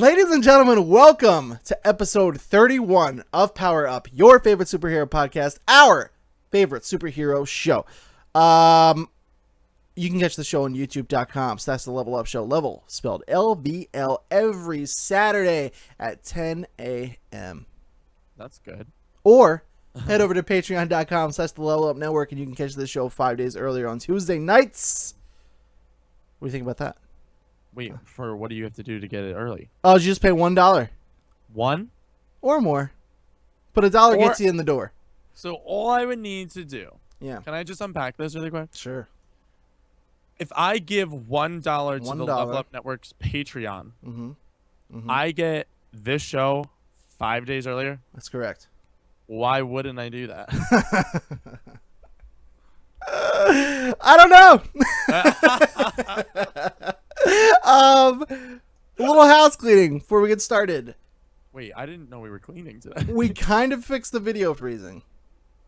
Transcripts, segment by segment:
Ladies and gentlemen, welcome to episode 31 of Power Up, your favorite superhero podcast, our favorite superhero show. You can catch the show on youtube.com. So that's the Level Up Show. Level spelled LVL every Saturday at 10 a.m. That's good. Or head over to patreon.com. So that's the Level Up Network, and you can catch the show 5 days earlier on Tuesday nights. What do you think about that? Wait, for what do you have to do to get it early? Oh, you just pay $1. One? Or more. But $1 gets you in the door. So all I would need to do. Yeah. Can I just unpack this really quick? Sure. If I give $1 to the Level Up Network's Patreon, I get this show 5 days earlier. That's correct. Why wouldn't I do that? I don't know. A little house cleaning before we get started. Wait, I didn't know we were cleaning today. We kind of fixed the video freezing.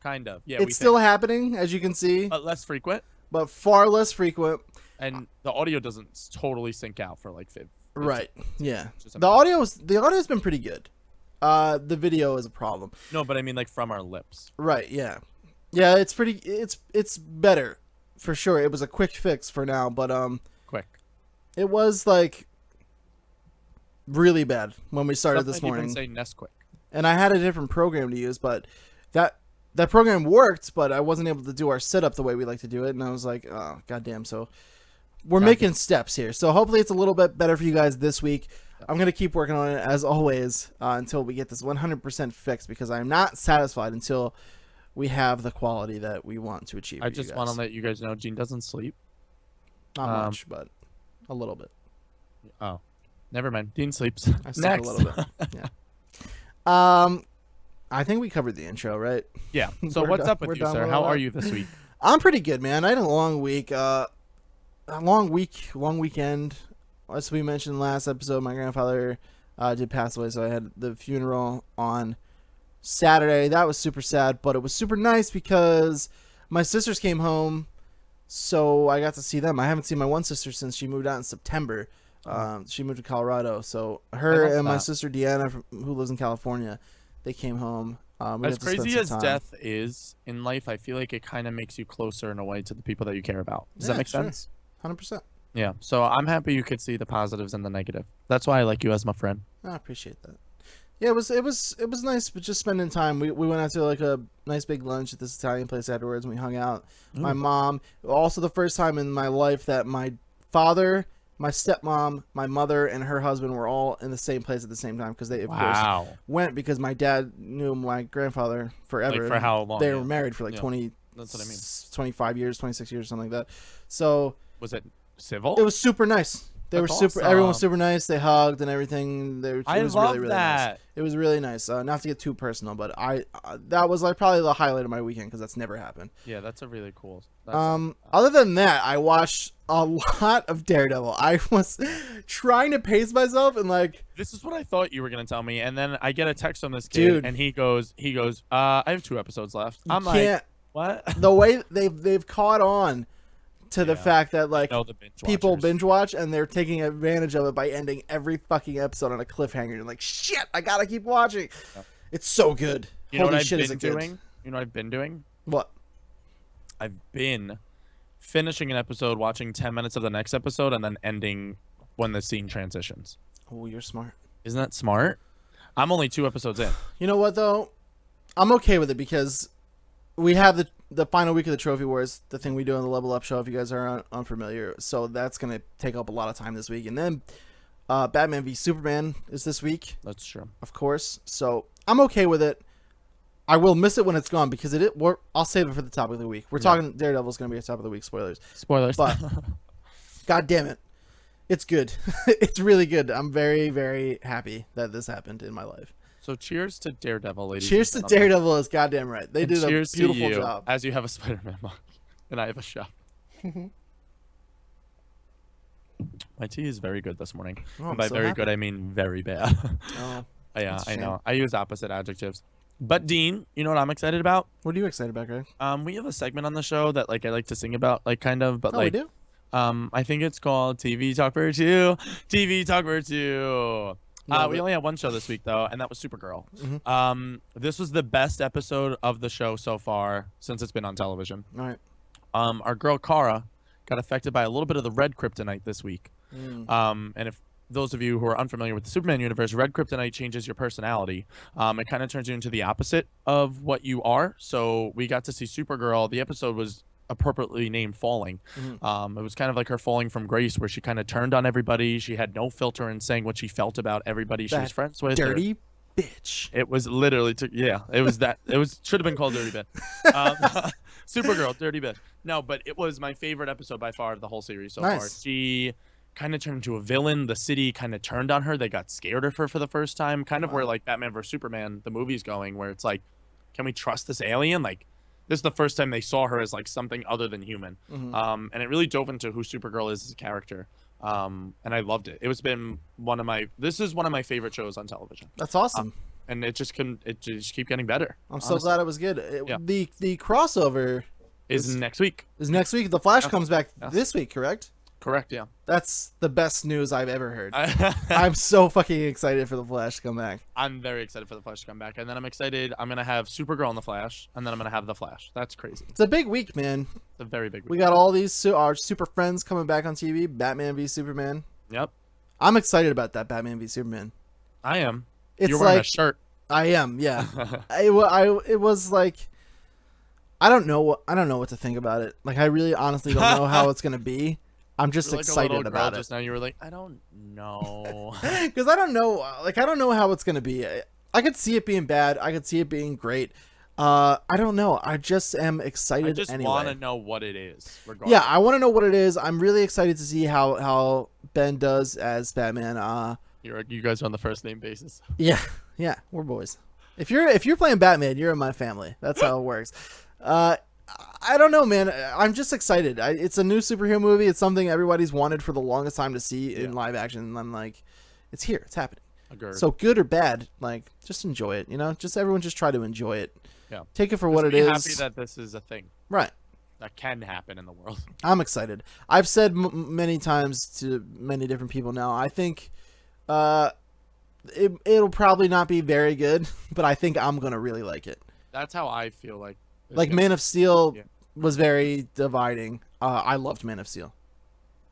Kind of. Yeah, it's still happening, as you can see. But less frequent. But far less frequent. And the audio doesn't totally sync out for like 5. Right. Yeah. The audio's been pretty good. The video is a problem. No, but I mean like from our lips. Right, yeah. Yeah, it's better. For sure. It was a quick fix for now, but quick. It was like really bad when we started this morning. You can say Nesquik. And I had a different program to use, but that program worked, but I wasn't able to do our setup the way we like to do it, and I was like, oh, goddamn. So we're making steps here. So hopefully it's a little bit better for you guys this week. I'm going to keep working on it as always until we get this 100% fixed, because I'm not satisfied until we have the quality that we want to achieve. I just want to let you guys know Gene doesn't sleep. Not much, but a little bit. Oh, never mind. Dean sleeps. I sleep a little bit. Yeah. I think we covered the intro, right? Yeah. So what's up with you, sir? How are you this week? I'm pretty good, man. I had a long week. Long weekend. As we mentioned last episode, my grandfather did pass away, so I had the funeral on Saturday. That was super sad, but it was super nice because my sisters came home, so I got to see them. I haven't seen my one sister since she moved out in September. She moved to Colorado, so her and my sister Deanna, who lives in California, they came home. As crazy as death is in life, I feel like it kind of makes you closer in a way to the people that you care about. Does that make sense? 100%. Yeah. So I'm happy you could see the positives and the negative. That's why I like you as my friend. I appreciate that. Yeah, it was nice, but just spending time. We went out to like a nice big lunch at this Italian place afterwards, and we hung out. Ooh. My mom, also the first time in my life that my father, my stepmom, my mother, and her husband were all in the same place at the same time, because they, of course, went because my dad knew my grandfather forever. Like for how long? They were married for like 20, that's what I mean. 25 years, 26 years, something like that. So was it civil? It was super nice. They were super. Awesome. Everyone was super nice. They hugged and everything. It was really that. Nice. It was really nice. Not to get too personal, but that was like probably the highlight of my weekend, because that's never happened. Yeah, that's a really cool. Other than that, I watched a lot of Daredevil. I was trying to pace myself, and like, this is what I thought you were gonna tell me, and then I get a text from this kid, and he goes, I have 2 episodes left. I'm like, what? The way they've caught on to the fact that like people binge watch, and they're taking advantage of it by ending every fucking episode on a cliffhanger. You're like, shit, I gotta keep watching. Yep. It's so good. You know what I've been doing? You know what I've been doing? What? I've been finishing an episode, watching 10 minutes of the next episode, and then ending when the scene transitions. Oh, you're smart. Isn't that smart? I'm only 2 episodes in. You know what though? I'm okay with it, because we have the final week of the Trophy Wars, the thing we do on the Level Up Show, if you guys are unfamiliar. So that's going to take up a lot of time this week. And then Batman v Superman is this week. That's true. Of course. So I'm okay with it. I will miss it when it's gone, because I'll save it for the topic of the week. We're talking Daredevil's going to be a top of the week. Spoilers. But God damn it. It's good. It's really good. I'm very, very happy that this happened in my life. So cheers to Daredevil, ladies. Cheers to Daredevil is goddamn right. They did a beautiful job. As you have a Spider-Man mug, and I have a shop. My tea is very good this morning. Oh, and by so very happy. Good, I mean very bad. Oh, yeah, I know. I use opposite adjectives. But Dean, you know what I'm excited about? What are you excited about, Greg? We have a segment on the show that like I like to sing about, like kind of, but like we do? I think it's called TV Talk for 2. TV Talk for 2. We only had one show this week though, and that was Supergirl. This was the best episode of the show so far since it's been on television. All right. Our girl Kara got affected by a little bit of the red kryptonite this week. And if those of you who are unfamiliar with the Superman universe, red kryptonite changes your personality. It kind of turns you into the opposite of what you are. So we got to see Supergirl. The episode was appropriately named Falling. It was kind of like her falling from grace, where she kind of turned on everybody. She had no filter in saying what she felt about everybody she was friends with. Dirty bitch. It was literally it was that. It was should have been called Dirty Bitch. Supergirl, Dirty Bitch. No, but it was my favorite episode by far of the whole series so far. She kind of turned into a villain. The city kind of turned on her. They got scared of her for the first time. Kind of where like Batman vs Superman, the movie's going, where it's like, can we trust this alien? Like, this is the first time they saw her as like something other than human. And it really dove into who Supergirl is as a character. And I loved it. This is one of my favorite shows on television. That's awesome. And it just keep getting better. I'm so glad it was good. The crossover is next week. The Flash comes back this week, correct? Correct, yeah. That's the best news I've ever heard. I'm so fucking excited for the Flash to come back. I'm very excited for the Flash to come back. And then I'm excited. I'm going to have Supergirl and the Flash. And then I'm going to have the Flash. That's crazy. It's a big week, man. It's a very big week. We got all these our super friends coming back on TV. Batman v Superman. Yep. I'm excited about that Batman v Superman. I am. You're wearing a shirt. I am, yeah. It was like, I don't know what to think about it. Like, I really honestly don't know how it's going to be. I'm just excited about it. Just now you were like, I don't know. Because I don't know. Like, I don't know how it's going to be. I could see it being bad. I could see it being great. I don't know. I just am excited anyway. I just want to know what it is. Regardless. Yeah, I want to know what it is. I'm really excited to see how Ben does as Batman. You guys are on the first name basis. Yeah, we're boys. If you're playing Batman, you're in my family. That's how it works. I don't know, man. I'm just excited. It's a new superhero movie. It's something everybody's wanted for the longest time to see in live action. And I'm like, it's here. It's happening. Agreed. So good or bad, like, just enjoy it. You know, everyone just try to enjoy it. Yeah. Take it for what it is. Be happy that this is a thing. Right. That can happen in the world. I'm excited. I've said many times to many different people now. I think it'll probably not be very good, but I think I'm gonna really like it. That's how I feel like. Like Man of Steel was very dividing. I loved Man of Steel.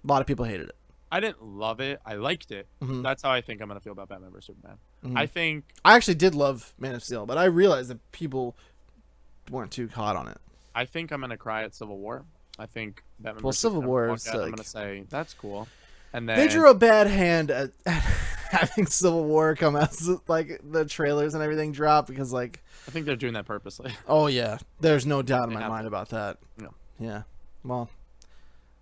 A lot of people hated it. I didn't love it. I liked it. That's how I think I'm gonna feel about Batman vs Superman. I actually did love Man of Steel, but I realized that people weren't too hot on it. I think I'm gonna cry at Civil War. I think Batman. Well, Civil War is like, I'm gonna say that's cool. And then they drew a bad hand at having Civil War come out, like the trailers and everything drop, because like I think they're doing that purposely. Oh yeah, there's no doubt in my mind about that. No. Yeah. Well.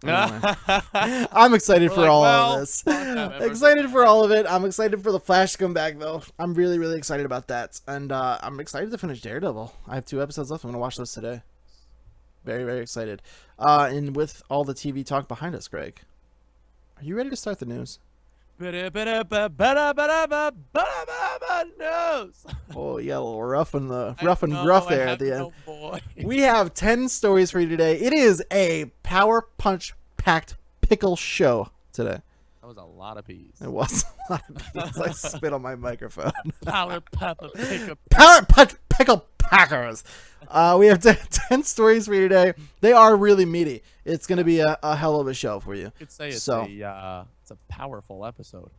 Anyway. I'm excited for all of this. Excited for all of it. I'm excited for the Flash to come back, though. I'm really, really excited about that, and I'm excited to finish Daredevil. I have 2 episodes left. I'm gonna watch those today. Very, very excited. And with all the TV talk behind us, Greg, are you ready to start the news? News. Oh, yeah, a little rough and gruff there at the end. Boy. We have 10 stories for you today. It is a power punch packed pickle show today. That was a lot of peas. It was a lot of peas. I spit on my microphone. Power punch pickle packers. We have 10 stories for you today. They are really meaty. It's going to be a hell of a show for you. You could say it's a powerful episode.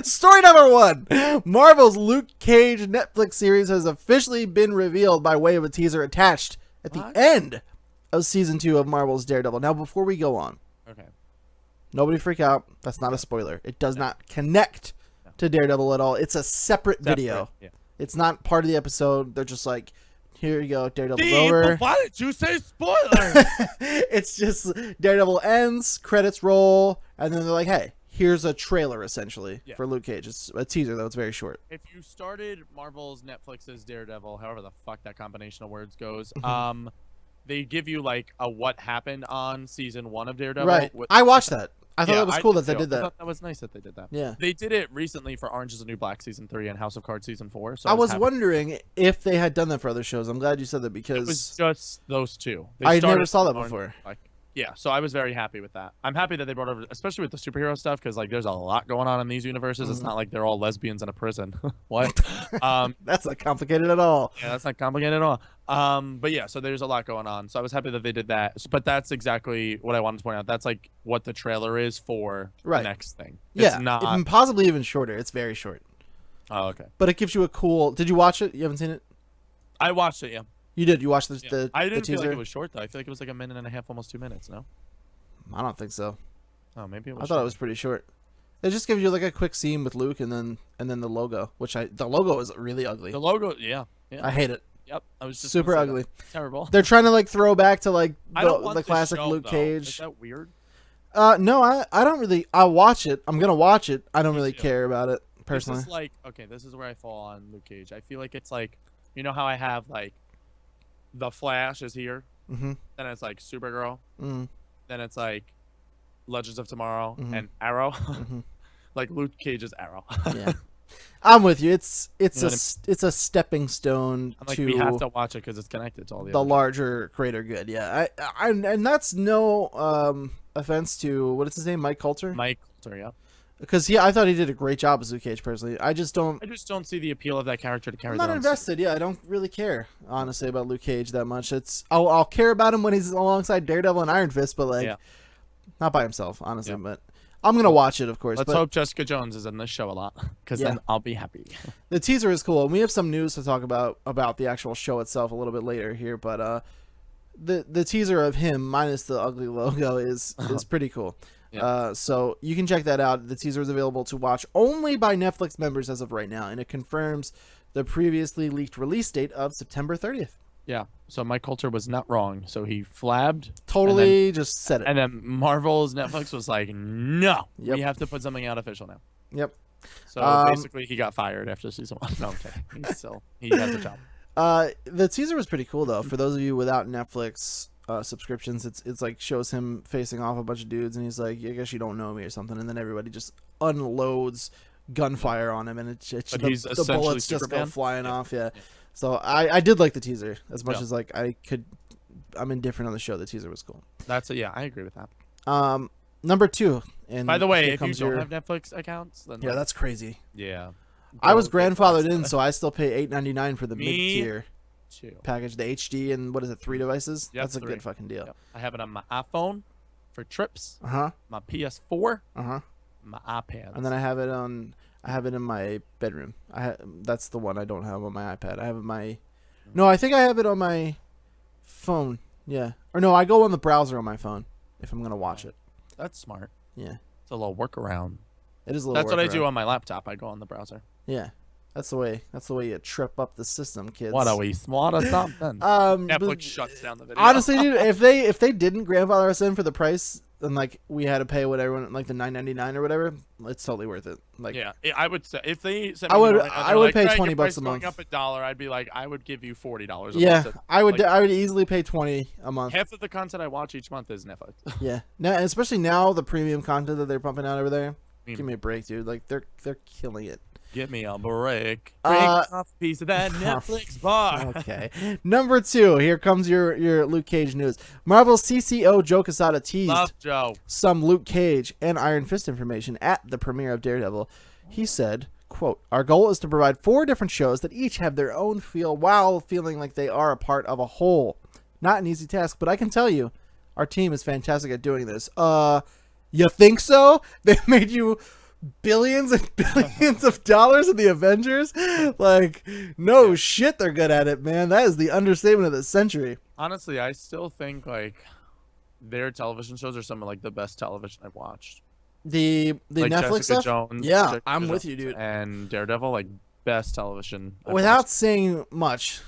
Story number 1. Marvel's Luke Cage Netflix series has officially been revealed by way of a teaser attached at the end of season 2 of Marvel's Daredevil. Now, before we go on, nobody freak out. That's not a spoiler. It does not connect to Daredevil at all. It's a separate video. Yeah. It's not part of the episode. They're just like, here you go, Daredevil's over. Why did you say spoiler? It's just Daredevil ends, credits roll, and then they're like, hey, here's a trailer essentially for Luke Cage. It's a teaser though. It's very short. If you started Marvel's Netflix's Daredevil, however the fuck that combination of words goes, they give you like a what happened on season 1 of Daredevil. Right. I watched that. I thought it was cool that they did that. I thought that was nice that they did that. Yeah. They did it recently for Orange is the New Black season 3 and House of Cards season 4. So I was wondering if they had done that for other shows. I'm glad you said that because it was just those 2. I never saw that before. Yeah, so I was very happy with that. I'm happy that they brought over, especially with the superhero stuff, because like there's a lot going on in these universes. It's not like they're all lesbians in a prison. What? That's not complicated at all. Yeah, that's not complicated at all. But yeah, so there's a lot going on. So I was happy that they did that. But that's exactly what I wanted to point out. That's like what the trailer is for the next thing. It's not possibly even shorter. It's very short. Oh, okay. But it gives you a cool. Did you watch it? You haven't seen it? I watched it. Yeah. You did. You watched the I didn't the feel teaser? like it was short though. I feel like it was like a minute and a half, almost 2 minutes. No. I don't think so. Oh, maybe it was. I thought it was pretty short. It just gives you like a quick scene with Luke and then the logo, which the logo is really ugly. The logo, yeah. I hate it. Yep, I was just super ugly. Terrible. They're trying to like throw back to like the classic show, Luke though. Cage. Is that weird? No, I don't really. I watch it. I'm gonna watch it. I don't really too. care about it personally. This is like, okay, this is where I fall on Luke Cage. I feel like it's like, you know how I have like, the Flash is here, then it's like Supergirl, then it's like Legends of Tomorrow and Arrow. Like Luke Cage's Arrow. Yeah, I'm with you. It's it's a stepping stone I'm like, to we have to watch it because it's connected to all the larger greater good. Yeah, I and that's no offense to what is his name, Mike Coulter. Mike Coulter, yeah. Because I thought he did a great job as Luke Cage personally. I just don't see the appeal of that character to carry. I'm not invested. Yeah, I don't really care honestly about Luke Cage that much. I'll care about him when he's alongside Daredevil and Iron Fist, but like not by himself, honestly. Yeah. But I'm gonna watch it, of course. Let's hope Jessica Jones is in this show a lot, because then I'll be happy. The teaser is cool, and we have some news to talk about the actual show itself a little bit later here. But the teaser of him minus the ugly logo is pretty cool. Yeah. So you can check that out. The teaser is available to watch only by Netflix members as of right now, and it confirms the previously leaked release date of September 30th. Yeah. So Mike Coulter was not wrong. So he flabbed. Totally just said it. And then Marvel's Netflix was like, no, we have to put something out official now. Yep. So basically he got fired after season 1. No, I'm kidding. He has a job. The teaser was pretty cool though. For those of you without Netflix subscriptions, it's like shows him facing off a bunch of dudes, and he's like, I guess you don't know me or something, and then everybody just unloads gunfire on him, and the bullets just go flying off. Yeah. So I did like the teaser as much as like I'm indifferent on the show. The teaser was cool. I agree with that. Number 2, and by the way, if you don't have Netflix accounts, then that's crazy. Yeah. I was grandfathered in, so I still pay $8.99 for the mid-tier package, the HD, and what is it, 3 devices? Yep, that's a good fucking deal. Yep. I have it on my iPhone for trips. My PS4. My iPad. And then I have it in my bedroom. That's the one I don't have on my iPad. I have it No, I think I have it on my phone. Yeah. Or no, I go on the browser on my phone if I'm gonna watch it. That's smart. Yeah. It's a little workaround. It is a little. That's what I do on my laptop. I go on the browser. Yeah. That's the way you trip up the system, kids. What are we smart or something? Netflix shuts down the video. Honestly, dude, if they didn't grandfather us in for the price, and like we had to pay whatever, like the $9.99 or whatever, it's totally worth it. Like, yeah, I would say if they sent me I would pay $20 a month. Going up $1, I'd be like, I would give you $40 a month. Yeah, I would easily pay $20 a month. Half of the content I watch each month is Netflix. Yeah, now especially now the premium content that they're pumping out over there. Give me a break, dude. Like they're killing it. Give me a break. Break off a piece of that Netflix bar. Okay. Number 2. Here comes your Luke Cage news. Marvel's CCO Joe Quesada teased some Luke Cage and Iron Fist information at the premiere of Daredevil. He said, quote, "Our goal is to provide 4 different shows that each have their own feel while feeling like they are a part of a whole. Not an easy task, but I can tell you, our team is fantastic at doing this." You think so? They made you billions and billions of dollars in the Avengers? Like, no shit, they're good at it, man. That is the understatement of the century. Honestly, I still think like their television shows are some of like the best television I've watched. The like Jessica Netflix stuff? Jones, yeah, Jessica I'm Jones with you, dude. And Daredevil, like best television I've without watched. saying much.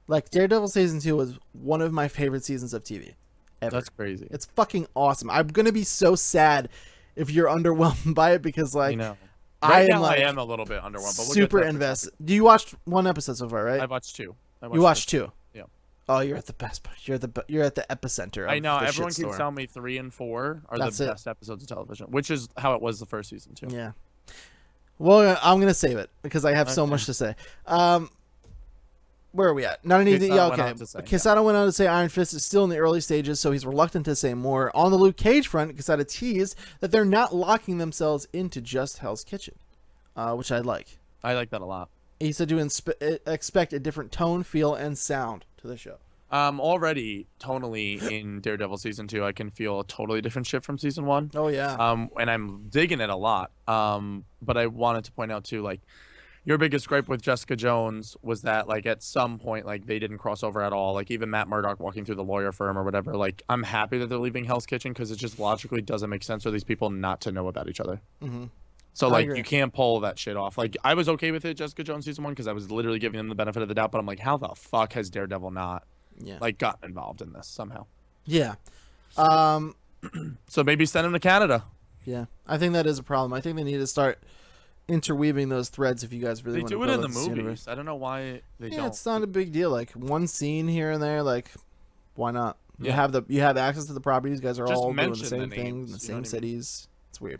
Like Daredevil season 2 was one of my favorite seasons of TV ever. That's crazy. It's fucking awesome. I'm gonna be so sad if you're underwhelmed by it, because like I am a little bit underwhelmed, but super invested. Do you watch 1 episode so far, right? I watched 2. You watched 2. Yeah. Oh, you're at the best. You're at the epicenter. I know. Everyone keeps telling me 3 and 4 are the best episodes of television, which is how it was the first season too. Yeah. Well, I'm gonna save it because I have so much to say. where are we at? Not anything. Quesada Yeah, went okay. on to say, Quesada went on to say Iron Fist is still in the early stages, so he's reluctant to say more. On the Luke Cage front, Quesada teased that they're not locking themselves into just Hell's Kitchen, which I like. I like that a lot. He said to expect a different tone, feel, and sound to the show. Already tonally in Daredevil season 2, I can feel a totally different shift from season 1. Oh yeah. And I'm digging it a lot. But I wanted to point out too, like, your biggest gripe with Jessica Jones was that, like, at some point, like, they didn't cross over at all. Like, even Matt Murdock walking through the lawyer firm or whatever. Like, I'm happy that they're leaving Hell's Kitchen because it just logically doesn't make sense for these people not to know about each other. Mm-hmm. So, like, you can't pull that shit off. Like, I was okay with it, Jessica Jones season 1, because I was literally giving them the benefit of the doubt. But I'm like, how the fuck has Daredevil not, like, gotten involved in this somehow? Yeah. So maybe send him to Canada. Yeah, I think that is a problem. I think they need to start interweaving those threads if you guys really want to do it in the this movies. universe. I don't know why they don't. It's not a big deal. Like one scene here and there, like why not? Yeah. You have access to the properties. You guys are Just all doing the mention same the thing names, in the you know same what I mean? cities. It's weird.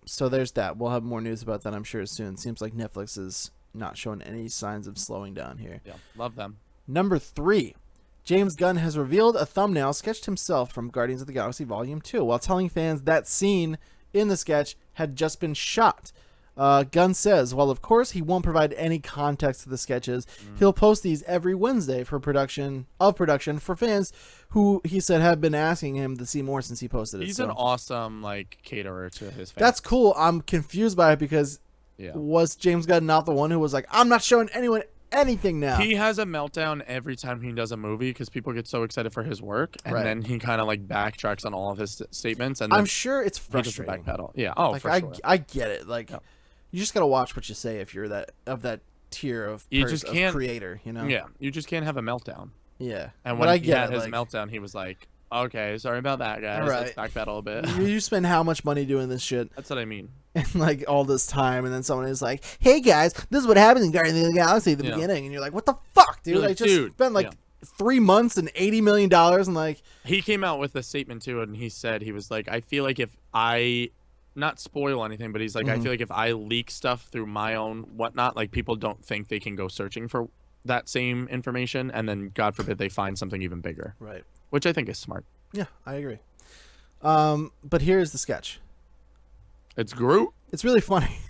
So there's that. We'll have more news about that, I'm sure, soon. Seems like Netflix is not showing any signs of slowing down here. Yeah, love them. Number 3. James Gunn has revealed a thumbnail sketched himself from Guardians of the Galaxy Volume 2 while telling fans that scene in the sketch had just been shot. Gunn says, while of course he won't provide any context to the sketches, he'll post these every Wednesday for production for fans who he said have been asking him to see more since he posted it. He's an awesome, like, caterer to his fans. That's cool. I'm confused by it because was James Gunn not the one who was like, I'm not showing anyone anything now? He has a meltdown every time he does a movie because people get so excited for his work, and then he kind of like backtracks on all of his statements. And I'm sure it's frustrating. Backpedal. Yeah. Oh, like, for sure. I get it. Like, you just gotta watch what you say if you're that tier of creator. You know. Yeah. You just can't have a meltdown. Yeah. And when he had his meltdown, he was like, "Okay, sorry about that, guys. Let's backpedal a bit." You spend how much money doing this shit? That's what I mean. And like all this time, and then someone is like, "Hey guys, this is what happens in Guardians of the Galaxy at the beginning," and you're like, "What the fuck, dude? I just spent like 3 months and $80 million," and like he came out with a statement too, and he said he was like, "I feel like if I not spoil anything, but he's like, I feel like if I leak stuff through my own whatnot, like people don't think they can go searching for that same information, and then God forbid they find something even bigger." Right. Which I think is smart. Yeah, I agree. But here's the sketch. It's Groot. It's really funny.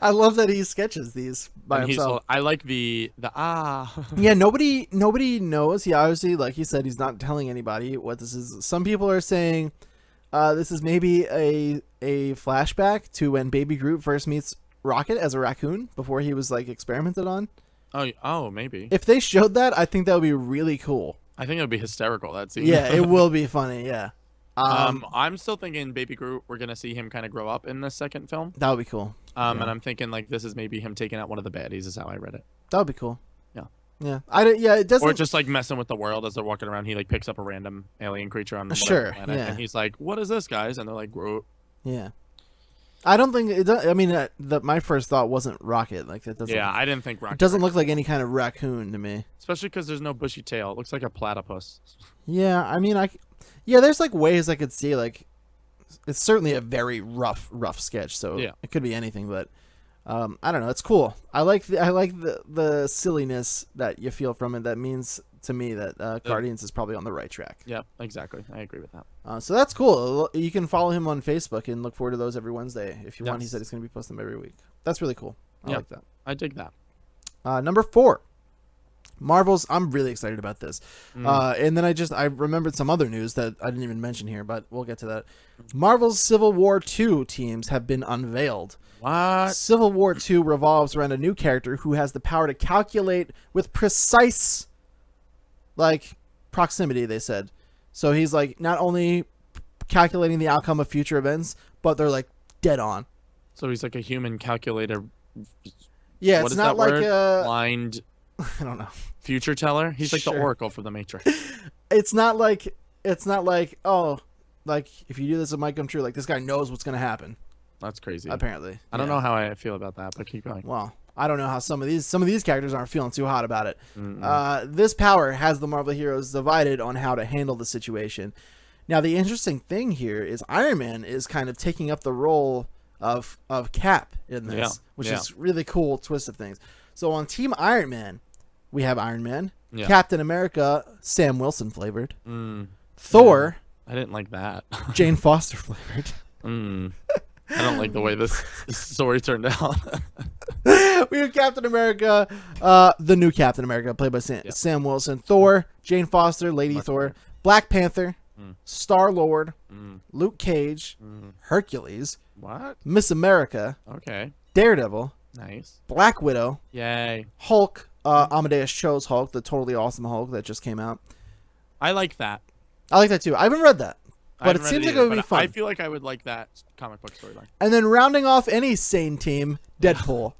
I love that he sketches these by himself. I like the Yeah, nobody knows. He obviously, like he said, he's not telling anybody what this is. Some people are saying this is maybe a flashback to when Baby Groot first meets Rocket as a raccoon before he was like experimented on. Oh, maybe. If they showed that, I think that would be really cool. I think it would be hysterical. That scene. Yeah, it will be funny. Yeah. I'm still thinking Baby Groot, we're gonna see him kind of grow up in the second film. That would be cool. And I'm thinking like this is maybe him taking out one of the baddies. Is how I read it. That would be cool. Yeah. Yeah. It doesn't. Or just like messing with the world as they're walking around. He like picks up a random alien creature on the planet, and he's like, "What is this, guys?" And they're like, "Groot." Yeah. I don't think it does. I mean, my first thought wasn't Rocket. Like that doesn't. Yeah, I didn't think Rocket. It doesn't look like any kind of raccoon to me. Especially because there's no bushy tail. It looks like a platypus. Yeah, I mean, there's like ways I could see like, it's certainly a very rough sketch. So it could be anything, but I don't know. It's cool. I like the silliness that you feel from it. That means to me that Guardians is probably on the right track. Yeah, exactly. I agree with that. So that's cool. You can follow him on Facebook and look forward to those every Wednesday if you want. He said he's going to be posting them every week. That's really cool. I like that. I dig that. Number 4. Marvel's. I'm really excited about this. And then I remembered some other news that I didn't even mention here, but we'll get to that. Marvel's Civil War 2 teams have been unveiled. What? Civil War 2 revolves around a new character who has the power to calculate with precise, like, proximity, they said. So he's, like, not only calculating the outcome of future events, but they're, like, dead on. So he's like a human calculator. Yeah, it's not like a... blind... I don't know. Future teller? He's like the Oracle for the Matrix. It's not like, oh, like, if you do this, it might come true. Like, this guy knows what's going to happen. That's crazy. Apparently. I don't know how I feel about that, but keep going. Well, I don't know how some of these characters aren't feeling too hot about it. This power has the Marvel heroes divided on how to handle the situation. Now, the interesting thing here is Iron Man is kind of taking up the role of Cap in this, which is really cool twist of things. So on Team Iron Man, we have Iron Man, Yeah. Captain America, Sam Wilson flavored, Thor, I didn't like that. Jane Foster flavored. I don't like the way this story turned out. We have Captain America, the new Captain America, played by Sam Wilson. Thor, Jane Foster, Lady Thor. Black Panther, Star-Lord, Luke Cage, Hercules, What? Miss America, Okay. Daredevil, Nice. Black Widow, Yay. Hulk, Amadeus Cho's Hulk, the totally awesome Hulk that just came out. I like that. I like that too. I haven't read that, but it seems like it would be fun. I feel like I would like that comic book storyline. And then rounding off any sane team, Deadpool.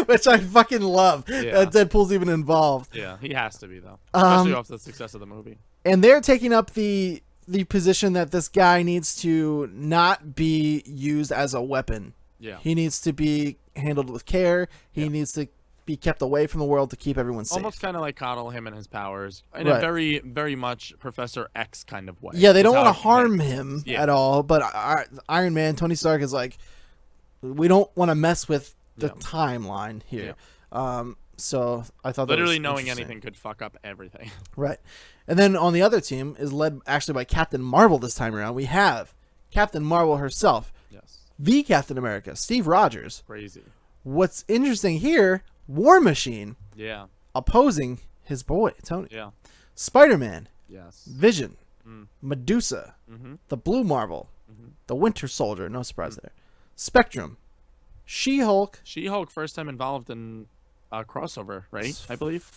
Which I fucking love. Yeah. Deadpool's even involved. Yeah, he has to be, though. Especially off the success of the movie. And they're taking up the position that this guy needs to not be used as a weapon. Yeah. He needs to be handled with care. He needs to be kept away from the world to keep everyone safe. Almost kind of like coddle him and his powers in a very, very much Professor X kind of way. Yeah, they don't want to harm him at all. But Iron Man, Tony Stark is like, we don't want to mess with the timeline here. Yeah. So I thought literally that was knowing anything could fuck up everything. Right. And then on the other team is led actually by Captain Marvel this time around. We have Captain Marvel herself. Yes. The Captain America, Steve Rogers. Crazy. What's interesting here, War Machine. Yeah. Opposing his boy, Tony. Yeah. Spider-Man. Yes. Vision. Medusa. The Blue Marvel. The Winter Soldier. No surprise there. Spectrum. She-Hulk. She-Hulk first time involved in a crossover, right? I believe.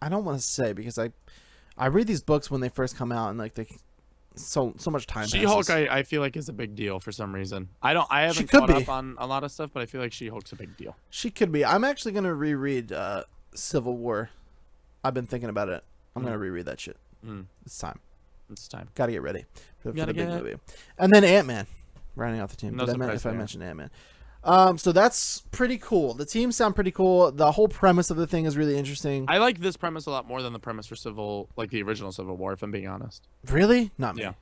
I don't want to say because I read these books when they first come out and like they so much time She-Hulk passes. I feel like is a big deal for some reason. I haven't could caught be. up on a lot of stuff, but I feel like She-Hulk's a big deal. She could be. I'm actually going to reread Civil War. I've been thinking about it. I'm going to reread that shit. It's time. It's time. Got to get ready for the big get movie. And then Ant-Man, rounding out the team. No surprise I there. mentioned Ant-Man. So that's pretty cool. The teams sound pretty cool. The whole premise of the thing is really interesting. I like this premise a lot more than the premise for the original Civil War, if I'm being honest. Really? Not me. Yeah.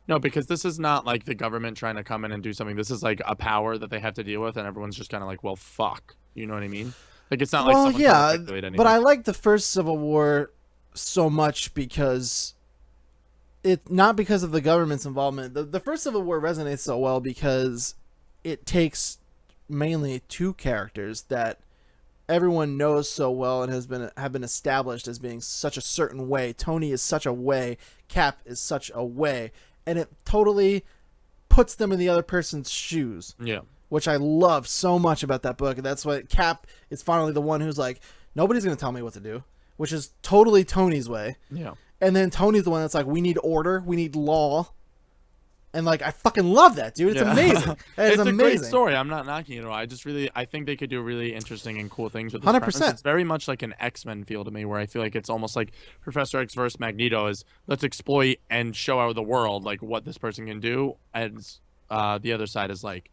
No, because this is not like the government trying to come in and do something. This is like a power that they have to deal with, and everyone's just kind of like, well, fuck. You know what I mean? Like, it's not like someone's trying to articulate anything. But I like the first Civil War so much because not because of the government's involvement. The first Civil War resonates so well because it takes mainly two characters that everyone knows so well and have been established as being such a certain way. Tony is such a way, Cap is such a way, and it totally puts them in the other person's shoes. Yeah. Which I love so much about that book. And that's what Cap is finally the one who's like, nobody's going to tell me what to do, which is totally Tony's way. Yeah. And then Tony's the one that's like, we need order, we need law. And like, I fucking love that, dude. It's amazing. It's amazing. a great story. I'm not knocking it at all. I think they could do really interesting and cool things with this 100%. premise. It's very much like an X-Men feel to me, where I feel like it's almost like Professor X versus Magneto is let's exploit and show out the world like what this person can do, and the other side is like,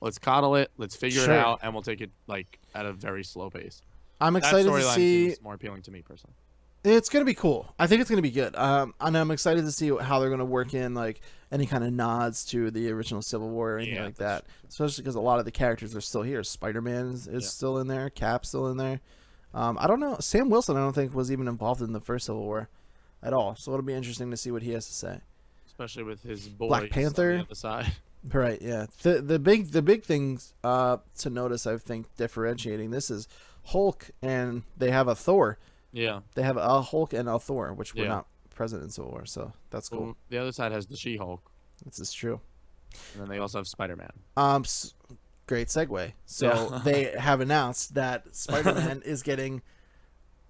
let's coddle it, let's figure it out, and we'll take it like at a very slow pace. I'm excited to see. Seems more appealing to me personally. It's gonna be cool. I think it's gonna be good. And I'm excited to see how they're gonna work in like any kind of nods to the original Civil War or anything like that. Especially because a lot of the characters are still here. Spider-Man is still in there. Cap's still in there. I don't know. Sam Wilson, I don't think was even involved in the first Civil War at all. So it'll be interesting to see what he has to say. Especially with his boys Black Panther on the other side. Right. Yeah. The big things to notice, I think, differentiating this is Hulk, and they have a Thor. Yeah. They have a Hulk and a Thor, which were not present in Civil War, so that's cool. Well, the other side has the She-Hulk. This is true. And then they also have Spider-Man. Great segue. So they have announced that Spider-Man is getting,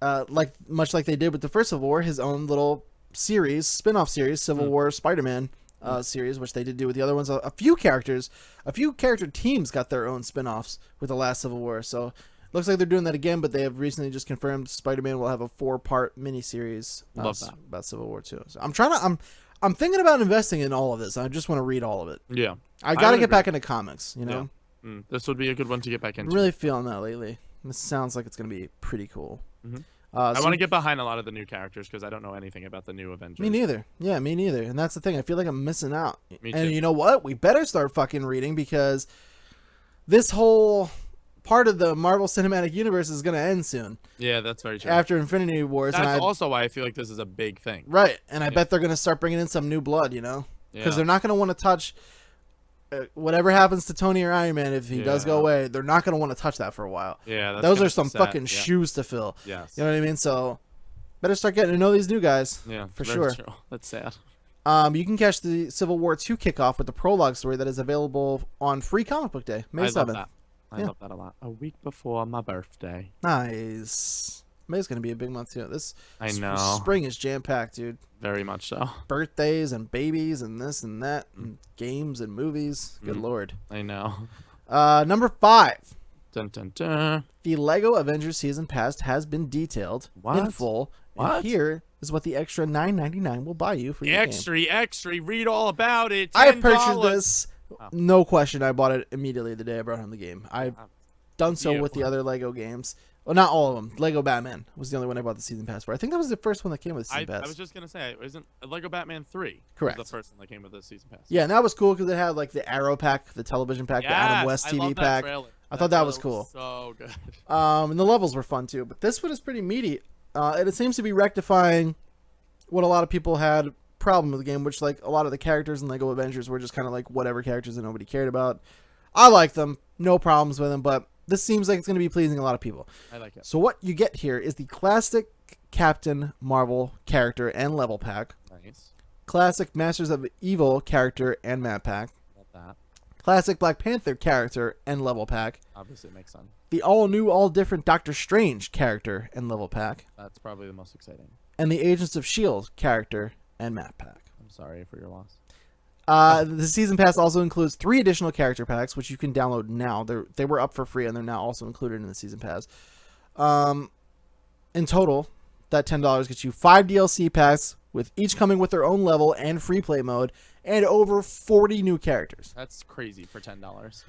much like they did with the first Civil War, his own little series, spin-off series, Civil War Spider-Man series, which they did do with the other ones. A few character teams got their own spin-offs with the last Civil War, so looks like they're doing that again, but they have recently just confirmed Spider-Man will have a 4-part miniseries about Civil War 2. So I'm thinking about investing in all of this. I just want to read all of it. Yeah. I got to get back into comics, you know? Yeah. This would be a good one to get back into. I'm really feeling that lately. This sounds like it's going to be pretty cool. I want to get behind a lot of the new characters because I don't know anything about the new Avengers. Me neither. Yeah, me neither. And that's the thing. I feel like I'm missing out. Me too. And you know what? We better start fucking reading because this whole part of the Marvel Cinematic Universe is going to end soon. Yeah, that's very true. After Infinity Wars. That's also why I feel like this is a big thing. Right. And I bet they're going to start bringing in some new blood, you know? Because they're not going to want to touch whatever happens to Tony or Iron Man if he does go away. They're not going to want to touch that for a while. Yeah, those are some fucking shoes to fill. Yes. You know what I mean? So better start getting to know these new guys. Yeah, for sure. True. That's sad. You can catch the Civil War 2 kickoff with the prologue story that is available on Free Comic Book Day, May 7th. I love that a lot. A week before my birthday. Nice. May's going to be a big month, too. I know. Spring is jam-packed, dude. Very much so. Birthdays and babies and this and that and games and movies. Good Lord. I know. Number 5. Dun, dun, dun. The Lego Avengers Season Pass has been detailed in full. What? And here is what the extra $9.99 will buy you for your game. Extra. Read all about it. $10. I purchased this. No question. I bought it immediately the day I brought home the game. I've done so with the other Lego games. Well, not all of them. Lego Batman was the only one I bought the Season Pass for. I think that was the first one that came with the Season Pass. I was just going to say, isn't Lego Batman 3 correct? Was the first one that came with the Season Pass. Yeah, and that was cool because it had like the Arrow pack, the television pack, the Adam West TV pack. I thought that was cool. So good. And the levels were fun too. But this one is pretty meaty. And it seems to be rectifying what a lot of people had problem with the game, which like a lot of the characters in Lego Avengers were just kind of like whatever characters that nobody cared about. I like them, no problems with them, but this seems like it's going to be pleasing a lot of people. I like it. So what you get here is the classic Captain Marvel character and level pack. Nice. Classic Masters of Evil character and map pack. Love that. Classic Black Panther character and level pack. Obviously, it makes sense. The all-new, all-different Doctor Strange character and level pack. That's probably the most exciting. And the Agents of S.H.I.E.L.D. character and map pack. I'm sorry for your loss. The Season Pass also includes 3 additional character packs, which you can download now. They were up for free, and they're now also included in the Season Pass. In total, that $10 gets you 5 DLC packs, with each coming with their own level and free play mode, and over 40 new characters. That's crazy for $10.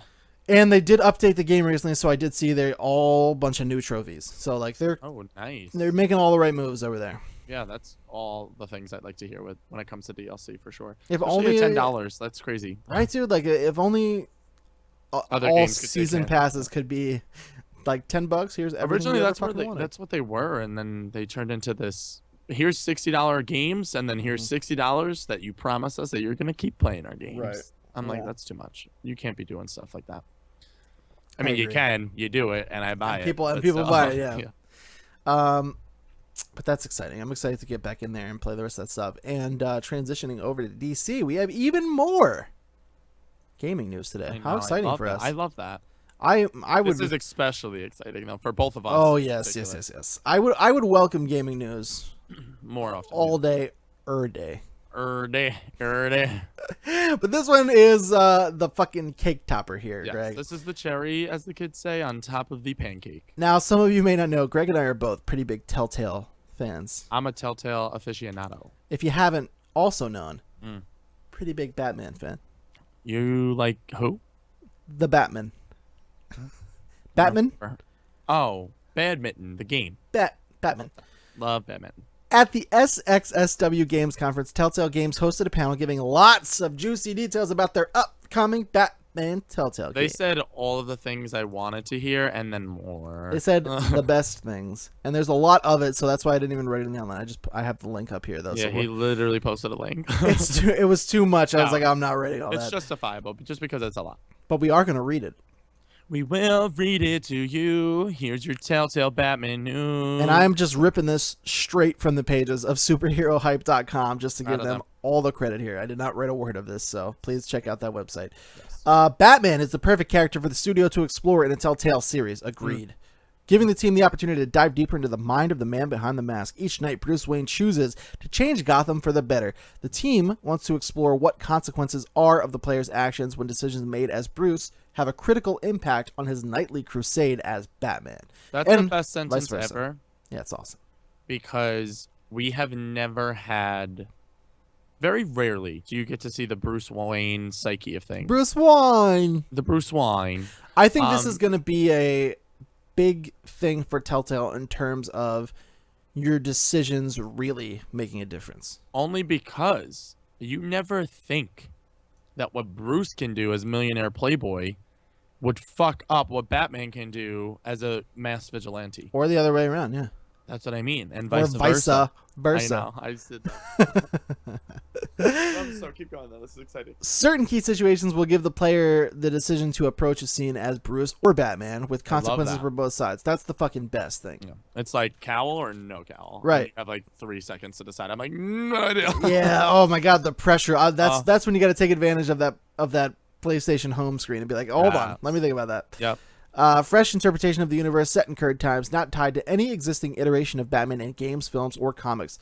And they did update the game recently, so I did see they're all a bunch of new trophies. So like they're nice. They're making all the right moves over there. Yeah, that's all the things I'd like to hear when it comes to DLC for sure. If especially only $10, that's crazy. Right, dude. Like if only all season passes could be like $10. Here's everything. Originally, that's what they were, and then they turned into this. Here's $60 games, and then here's $60 that you promise us that you're gonna keep playing our games. Right. I'm like, that's too much. You can't be doing stuff like that. I mean, you do it, and I buy it. People buy it, yeah. But that's exciting. I'm excited to get back in there and play the rest of that stuff. And transitioning over to DC, we have even more gaming news today. How exciting for us! I love that. I would. This is especially exciting though for both of us. Oh yes. I would welcome gaming news more often, all day, day. But this one is the fucking cake topper here, yes, Greg. This is the cherry, as the kids say, on top of the pancake. Now, some of you may not know, Greg and I are both pretty big Telltale fans. I'm a Telltale aficionado. If you haven't also known, pretty big Batman fan. You like who? The Batman. Batman? Oh, Badminton, the game. Batman. Love Batman. At the SXSW Games Conference, Telltale Games hosted a panel giving lots of juicy details about their upcoming Batman Telltale game. They said all of the things I wanted to hear and then more. They said the best things. And there's a lot of it, so that's why I didn't even write it down. I have the link up here, though. Yeah, so he literally posted a link. It was too much. I was like, I'm not reading all that. It's justifiable, just because it's a lot. But we are going to read it. We will read it to you. Here's your Telltale Batman news. And I'm just ripping this straight from the pages of superherohype.com just to give them all the credit here. I did not write a word of this, so please check out that website. Yes. Batman is the perfect character for the studio to explore in a Telltale series. Agreed. Giving the team the opportunity to dive deeper into the mind of the man behind the mask. Each night, Bruce Wayne chooses to change Gotham for the better. The team wants to explore what consequences are of the player's actions when decisions made as Bruce have a critical impact on his nightly crusade as Batman. That's the best sentence ever. Yeah, it's awesome. Because we have never had... Very rarely do you get to see the Bruce Wayne psyche of things. Bruce Wayne! The Bruce Wayne. I think this is going to be a big thing for Telltale in terms of your decisions really making a difference. Only because you never think that what Bruce can do as millionaire playboy would fuck up what Batman can do as a mass vigilante. Or the other way around, yeah. That's what I mean, and Or vice versa. I know. I said that. So keep going though. This is exciting. Certain key situations will give the player the decision to approach a scene as Bruce or Batman, with consequences for both sides. That's the fucking best thing. Yeah. It's like cowl or no cowl. Right. You have like 3 seconds to decide. I'm like, no idea. Yeah. Oh my god, the pressure. That's when you got to take advantage of that PlayStation home screen and be like, hold on, let me think about that. Yep. Fresh interpretation of the universe set in current times, not tied to any existing iteration of Batman in games, films, or comics.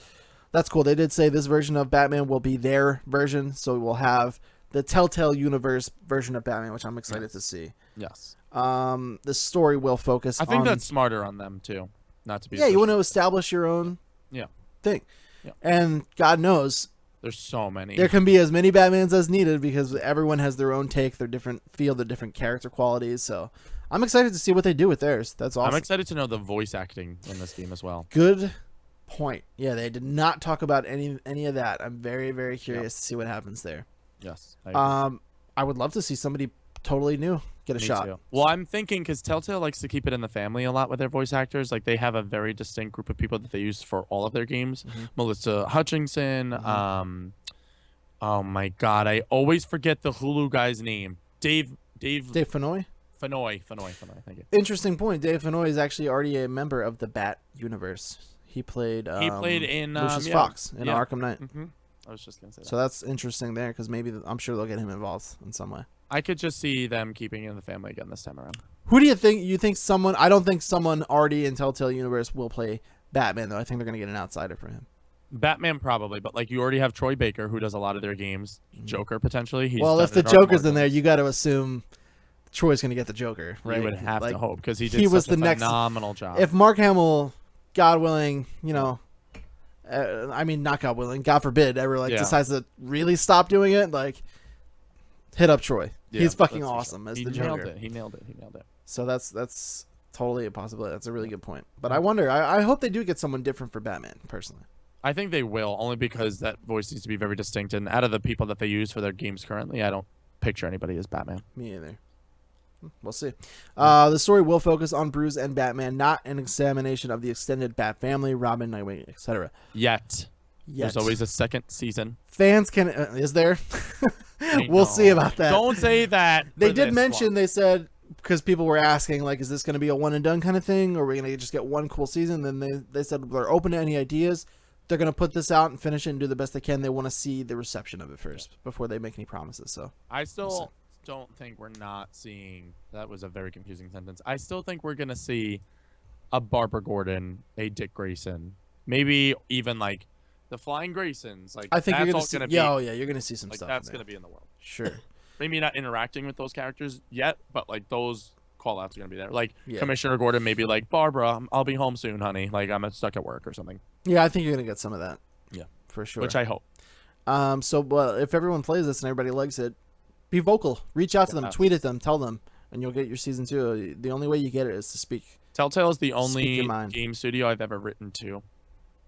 That's cool. They did say this version of Batman will be their version, so we'll have the Telltale Universe version of Batman, which I'm excited to see. Yes. The story will focus. I think that's smarter on them too, not to be. Yeah, you want to establish your own. Thing. Yeah. And God knows. There's so many. There can be as many Batmans as needed because everyone has their own take, their different feel, their different character qualities. So I'm excited to see what they do with theirs. That's awesome. I'm excited to know the voice acting in this game as well. Good point. Yeah, they did not talk about any of that. I'm very, very curious to see what happens there. Yes. I would love to see somebody totally new get a shot. Too. Well, I'm thinking because Telltale likes to keep it in the family a lot with their voice actors. Like they have a very distinct group of people that they use for all of their games. Melissa Hutchinson. Oh my God, I always forget the Hulu guy's name. Dave Fennoy. Thank you. Interesting point. Dave Fennoy is actually already a member of the Bat universe. He played in Lucius Fox in Arkham Knight. I was just gonna say that. So that's interesting there because maybe I'm sure they'll get him involved in some way. I could just see them keeping it in the family again this time around. Who do you think? You think someone? I don't think someone already in Telltale Universe will play Batman though. I think they're gonna get an outsider for him. Batman probably, but like you already have Troy Baker who does a lot of their games. Joker potentially. Well, if the Joker's in there, you got to assume Troy's gonna get the Joker, right? You would have to hope because he was such the a phenomenal job. If Mark Hamill, God willing, I mean, not God willing, God forbid, ever decides to really stop doing it, like hit up Troy. Yeah, he's fucking awesome as the Joker. He nailed it. So that's totally a possibility. That's a really good point. But I wonder. I hope they do get someone different for Batman. Personally, I think they will, only because that voice needs to be very distinct. And out of the people that they use for their games currently, I don't picture anybody as Batman. Me either. We'll see. The story will focus on Bruce and Batman, not an examination of the extended Bat family, Robin, Nightwing, etc. Yet. There's always a second season. Fans can... is there? We'll see about that. Don't say that. They did mention, they said, because people were asking, like, is this going to be a one and done kind of thing? Or are we going to just get one cool season? Then they said they're open to any ideas. They're going to put this out and finish it and do the best they can. They want to see the reception of it first before they make any promises. So I still don't think we're not seeing... That was a very confusing sentence. I still think we're going to see a Barbara Gordon, a Dick Grayson, maybe even like the Flying Graysons. Like I think that's you're all going to be. Yeah, you're going to see some stuff. That's going to be in the world. Sure. Maybe not interacting with those characters yet, but like those call outs are going to be there. Like Commissioner Gordon, maybe like Barbara, I'll be home soon, honey. Like I'm stuck at work or something. Yeah, I think you're going to get some of that. Yeah, for sure. Which I hope. So if everyone plays this and everybody likes it, be vocal. Reach out to them, tweet at them, tell them, and you'll get your season 2. The only way you get it is to speak. Telltale is the only game studio I've ever written to,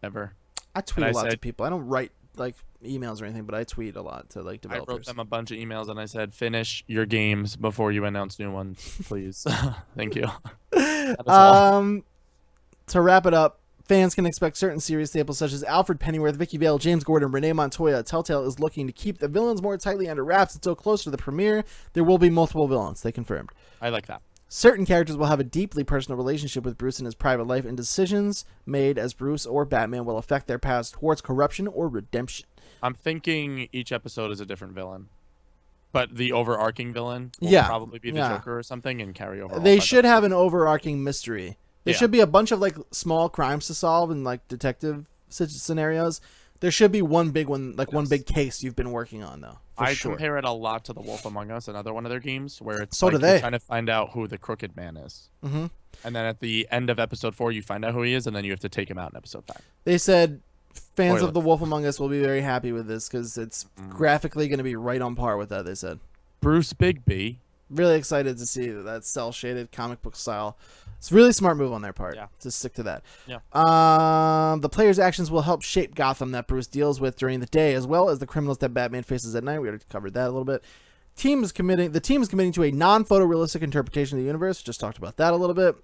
ever. I tweet a lot to people. I don't write like emails or anything, but I tweet a lot to like developers. I wrote them a bunch of emails and I said, finish your games before you announce new ones, please. Thank you. To wrap it up, fans can expect certain series staples such as Alfred Pennyworth, Vicky Vale, James Gordon, Renee Montoya. Telltale is looking to keep the villains more tightly under wraps until closer to the premiere. There will be multiple villains, they confirmed. I like that. Certain characters will have a deeply personal relationship with Bruce in his private life, and decisions made as Bruce or Batman will affect their paths towards corruption or redemption. I'm thinking each episode is a different villain. But the overarching villain will probably be the Joker or something and carry over. They should have an overarching mystery. There should be a bunch of like small crimes to solve and like detective scenarios. There should be one big one, like one big case you've been working on, though. I compare it a lot to The Wolf Among Us, another one of their games, where it's you're trying to find out who the crooked man is. Mm-hmm. And then at the end of episode 4, you find out who he is, and then you have to take him out in episode 5. They said fans of The Wolf Among Us will be very happy with this because it's graphically going to be right on par with that, they said. Bruce Bigby. Really excited to see that cel-shaded comic book style. It's a really smart move on their part to stick to that. Yeah. The player's actions will help shape Gotham that Bruce deals with during the day, as well as the criminals that Batman faces at night. We already covered that a little bit. The team is committing to a non-photorealistic interpretation of the universe. Just talked about that a little bit.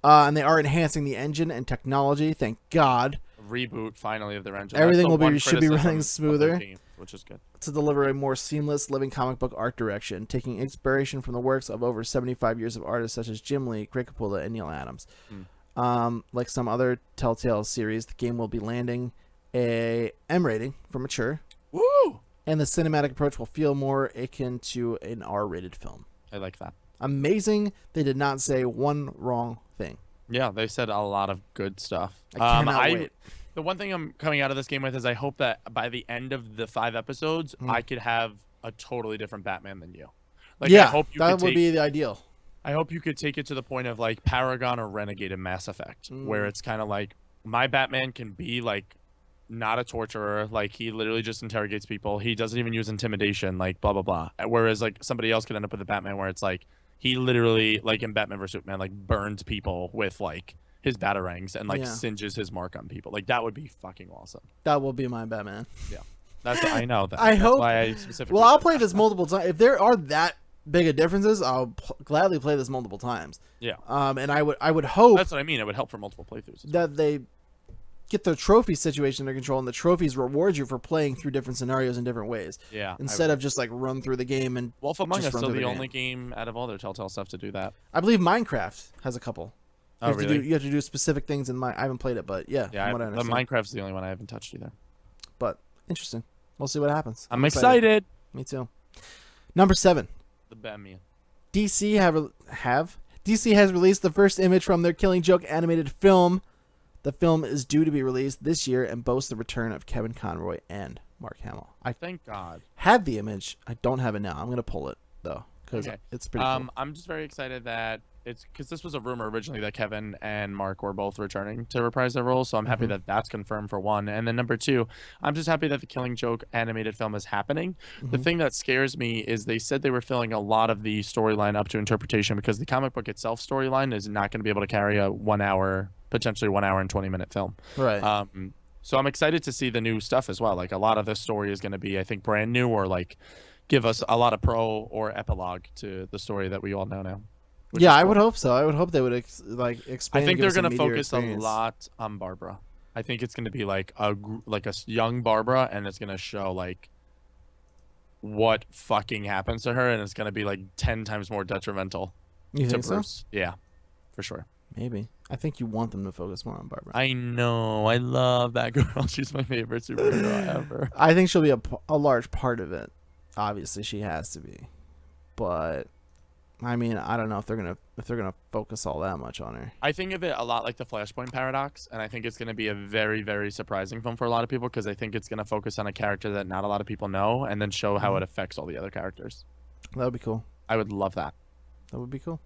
And they are enhancing the engine and technology. Thank God. Reboot finally of their engine. Everything should be running smoother, game, which is good. To deliver a more seamless living comic book art direction, taking inspiration from the works of over 75 years of artists such as Jim Lee, Greg Capullo, and Neil Adams. Like some other Telltale series, the game will be landing a M rating for mature. Woo! And the cinematic approach will feel more akin to an R-rated film. I like that. Amazing. They did not say one wrong thing. Yeah, they said a lot of good stuff. I cannot wait. The one thing I'm coming out of this game with is I hope that by the end of the 5 episodes, I could have a totally different Batman than you. Like, yeah, I hope that would be the ideal. I hope you could take it to the point of like Paragon or Renegade in Mass Effect, where it's kind of like my Batman can be like not a torturer, like he literally just interrogates people. He doesn't even use intimidation, like blah blah blah. Whereas like somebody else could end up with a Batman where it's like he literally, like in Batman vs Superman, like burns people with like his batarangs and like singes his mark on people. Like that would be fucking awesome. That will be my Batman. Yeah, I know that. I hope. Why I specifically. Well, I'll play this multiple times. If there are that big of differences, I'll gladly play this multiple times. Yeah. And I would hope. That's what I mean. It would help for multiple playthroughs. That they get the trophy situation under control, and the trophies reward you for playing through different scenarios in different ways. Yeah. Instead of just like run through the game and. Wolf Among Us is still the only game out of all their Telltale stuff to do that. I believe Minecraft has a couple. Oh, really? You have to do specific things in I haven't played it, but yeah. Yeah, Minecraft's the only one I haven't touched either. But interesting. We'll see what happens. I'm excited. Me too. Number 7. The Batman. DC DC has released the first image from their Killing Joke animated film. The film is due to be released this year and boasts the return of Kevin Conroy and Mark Hamill. I thank God. Had the image. I don't have it now. I'm gonna pull it though because it's pretty cool. I'm just very excited that it's because this was a rumor originally that Kevin and Mark were both returning to reprise their roles, so I'm happy that that's confirmed for one. And then number 2, I'm just happy that the Killing Joke animated film is happening. The thing that scares me is they said they were filling a lot of the storyline up to interpretation because the comic book itself storyline is not going to be able to carry a potentially 1 hour and 20-minute film. Right. So I'm excited to see the new stuff as well. Like a lot of this story is going to be, I think, brand new or like give us a lot of pro or epilogue to the story that we all know now. Yeah, I would hope so. I would hope they would expand. I think they're going to focus experience. a lot on Barbara. I think it's going to be like a young Barbara, and it's going to show like what fucking happens to her, and it's going to be like 10 times more detrimental. You think so? Yeah, for sure. Maybe. I think you want them to focus more on Barbara. I know. I love that girl. She's my favorite superhero ever. I think she'll be a large part of it. Obviously, she has to be, but. I mean, I don't know if they're gonna focus all that much on her. I think of it a lot like the Flashpoint paradox, and I think it's gonna be a very, very surprising film for a lot of people because I think it's gonna focus on a character that not a lot of people know, and then show how it affects all the other characters. That would be cool. I would love that. That would be cool.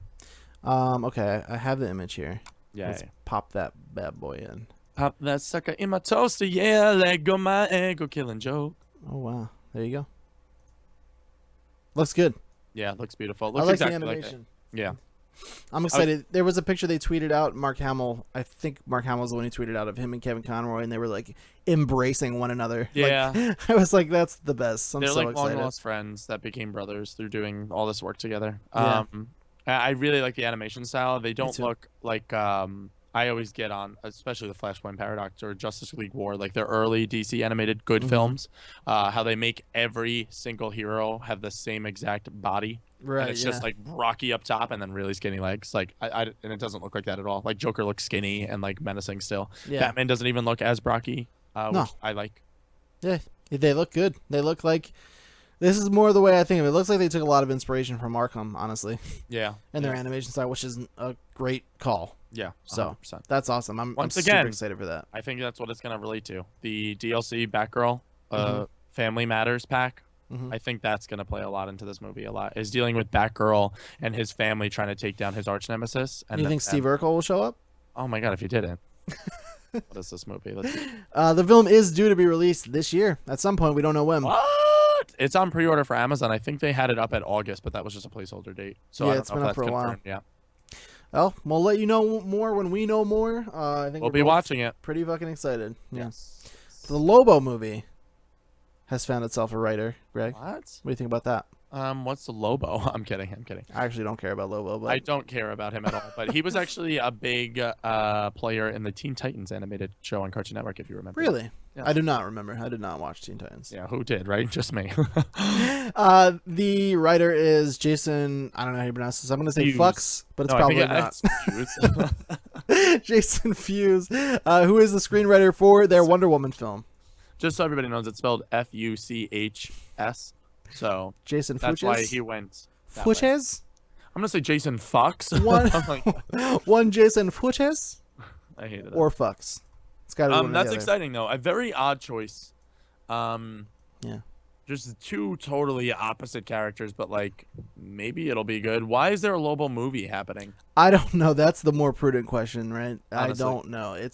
Okay, I have the image here. Yeah. Let's pop that bad boy in. Pop that sucker in my toaster, yeah. Let go my ego, Killing Joke. Oh wow, there you go. Looks good. Yeah, it looks beautiful. It looks I like exactly the animation. Yeah. I'm excited. There was a picture they tweeted out. Mark Hamill, I think Mark Hamill was the one who tweeted out of him and Kevin Conroy, and they were like embracing one another. Yeah. Like, I was like, that's the best. They're so like excited. long lost friends that became brothers through doing all this work together. Yeah. I really like the animation style. They don't look like I always get on, especially the Flashpoint Paradox or Justice League War, like their early DC animated good films, how they make every single hero have the same exact body. Right, and it's just like Rocky up top and then really skinny legs. Like and it doesn't look like that at all. Like Joker looks skinny and like menacing still. Yeah. Batman doesn't even look as Brocky, which I like. Yeah, they look good. They look like this is more the way I think of it. It looks like they took a lot of inspiration from Arkham, honestly. Yeah. And their animation style, which is a great call. Yeah. 100%. So that's awesome. I'm again, super excited for that. I think that's what it's gonna relate to. The DLC Batgirl Family Matters pack. I think that's going to play a lot into this movie. A lot is dealing with Batgirl and his family trying to take down his arch nemesis. And you think Steve Urkel will show up? Oh my god, if you didn't. What is this movie? The film is due to be released this year at some point. We don't know when. What? It's on pre-order for Amazon. I think they had it up at August, but that was just a placeholder date. So yeah, I don't it's know been if up that's for a while. confirmed. Yeah. Well, we'll let you know more when we know more. I think we'll be watching it. Pretty fucking excited. Yes. The Lobo movie has found itself a writer. Greg, what do you think about that? What's the Lobo? I'm kidding. I actually don't care about Lobo, but I don't care about him at all. But he was actually a big player in the Teen Titans animated show on Cartoon Network, if you remember. Really? Yes. I do not remember. I did not watch Teen Titans. Yeah, who did, right? Just me. The writer is Jason. I don't know how you pronounce this. I'm going to say Fuse. Fucks, but it's No, probably not. Jason Fuse, who is the screenwriter for their Wonder Woman film. Just so everybody knows, it's spelled Fuchs. So Jason that's Fuchs? why he went. Fuchs? I'm gonna say Jason Fox. One Jason Fuchs? I hated it. Or Fucks. It's got to be one or the That's other. exciting though. A very odd choice. Yeah. Just two totally opposite characters, but like maybe it'll be good. Why is there a Lobo movie happening? I don't know. That's the more prudent question, right? Honestly. I don't know.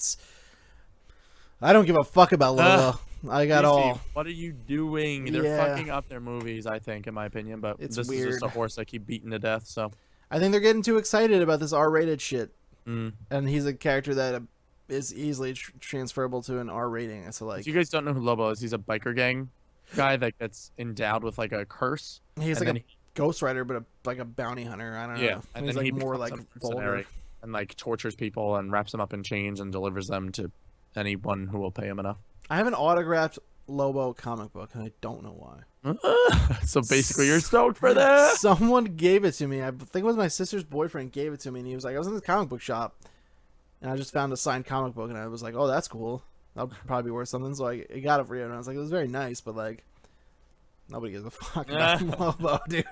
I don't give a fuck about Lobo. I got DC, all. What are you doing? They're fucking up their movies, I think, in my opinion. But It's this weird. is just a horse I keep beating to death. So I think they're getting too excited about this R-rated shit. Mm. And he's a character that is easily transferable to an R rating. So like, if you guys don't know who Lobo is, he's a biker gang guy that gets endowed with like a curse. he's like a Ghost Rider, but like a bounty hunter. I don't know. Yeah, and he's then like he more like becomes a vulgar. mercenary and like tortures people and wraps them up in chains and delivers them to anyone who will pay him enough. I have an autographed Lobo comic book, and I don't know why. So basically, you're stoked for that. Someone gave it to me. I think it was my sister's boyfriend gave it to me, and he was like, I was in the comic book shop, and I just found a signed comic book, and I was like, oh, that's cool. That'll probably be worth something. So I got it for you, and I was like, it was very nice, but like, nobody gives a fuck about Lobo, dude.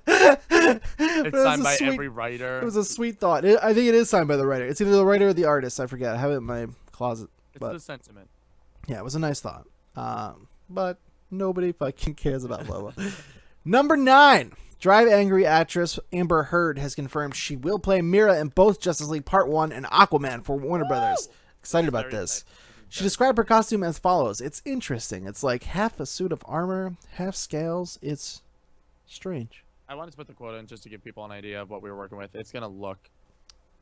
It's signed by every writer. It was a sweet thought. I think it is signed by the writer. It's either the writer or the artist. I forget. I have it in my closet. It's the sentiment. Yeah, it was a nice thought. But nobody fucking cares about Lobo. Number 9. Drive Angry actress Amber Heard has confirmed she will play Mira in both Justice League Part 1 and Aquaman for Warner Brothers. Excited about this. She described her costume as follows. It's interesting. It's like half a suit of armor, half scales. It's strange. I wanted to put the quote in just to give people an idea of what we were working with. It's going to look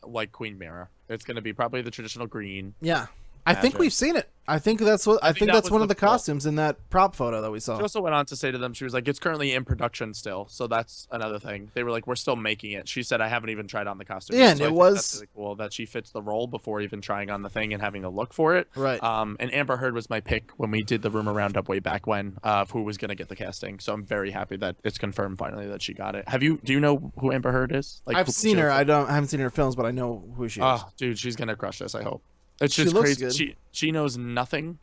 like Queen Mira. It's going to be probably the traditional green. Yeah. I think we've seen it. I think that's what. I think that's one of the costumes in that prop photo that we saw. She also went on to say to them, she was like, "It's currently in production still." So that's another thing. They were like, "We're still making it." She said, "I haven't even tried on the costume." Yeah, and so it was that's really cool that she fits the role before even trying on the thing and having to look for it. Right. And Amber Heard was my pick when we did the rumor roundup way back when of who was going to get the casting. So I'm very happy that it's confirmed finally that she got it. Do you know who Amber Heard is? Like, I've seen her. I haven't seen her films, but I know who she is. Oh, dude, she's gonna crush this. I hope. It's just she looks crazy. good. She knows nothing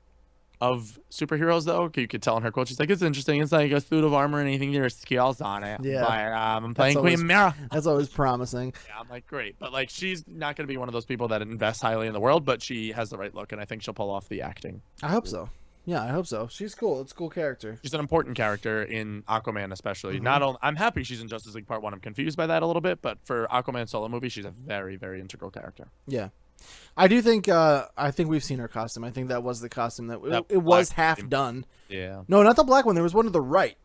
of superheroes though. You could tell in her quote, she's like, "It's interesting. It's like a suit of armor and anything there's skills on it." Yeah. But, I'm playing Queen Mira. That's always promising. Yeah, I'm like, great. But like, she's not gonna be one of those people that invest highly in the world, but she has the right look, and I think she'll pull off the acting. I hope so. Yeah, I hope so. She's cool. It's a cool character. She's an important character in Aquaman, especially. Not only I'm happy she's in Justice League Part 1. I'm confused by that a little bit, but for Aquaman solo movie, she's a very, very integral character. Yeah. I do think we've seen her costume. I think that was the costume that it was half done. Yeah. No, not the black one. There was one to the right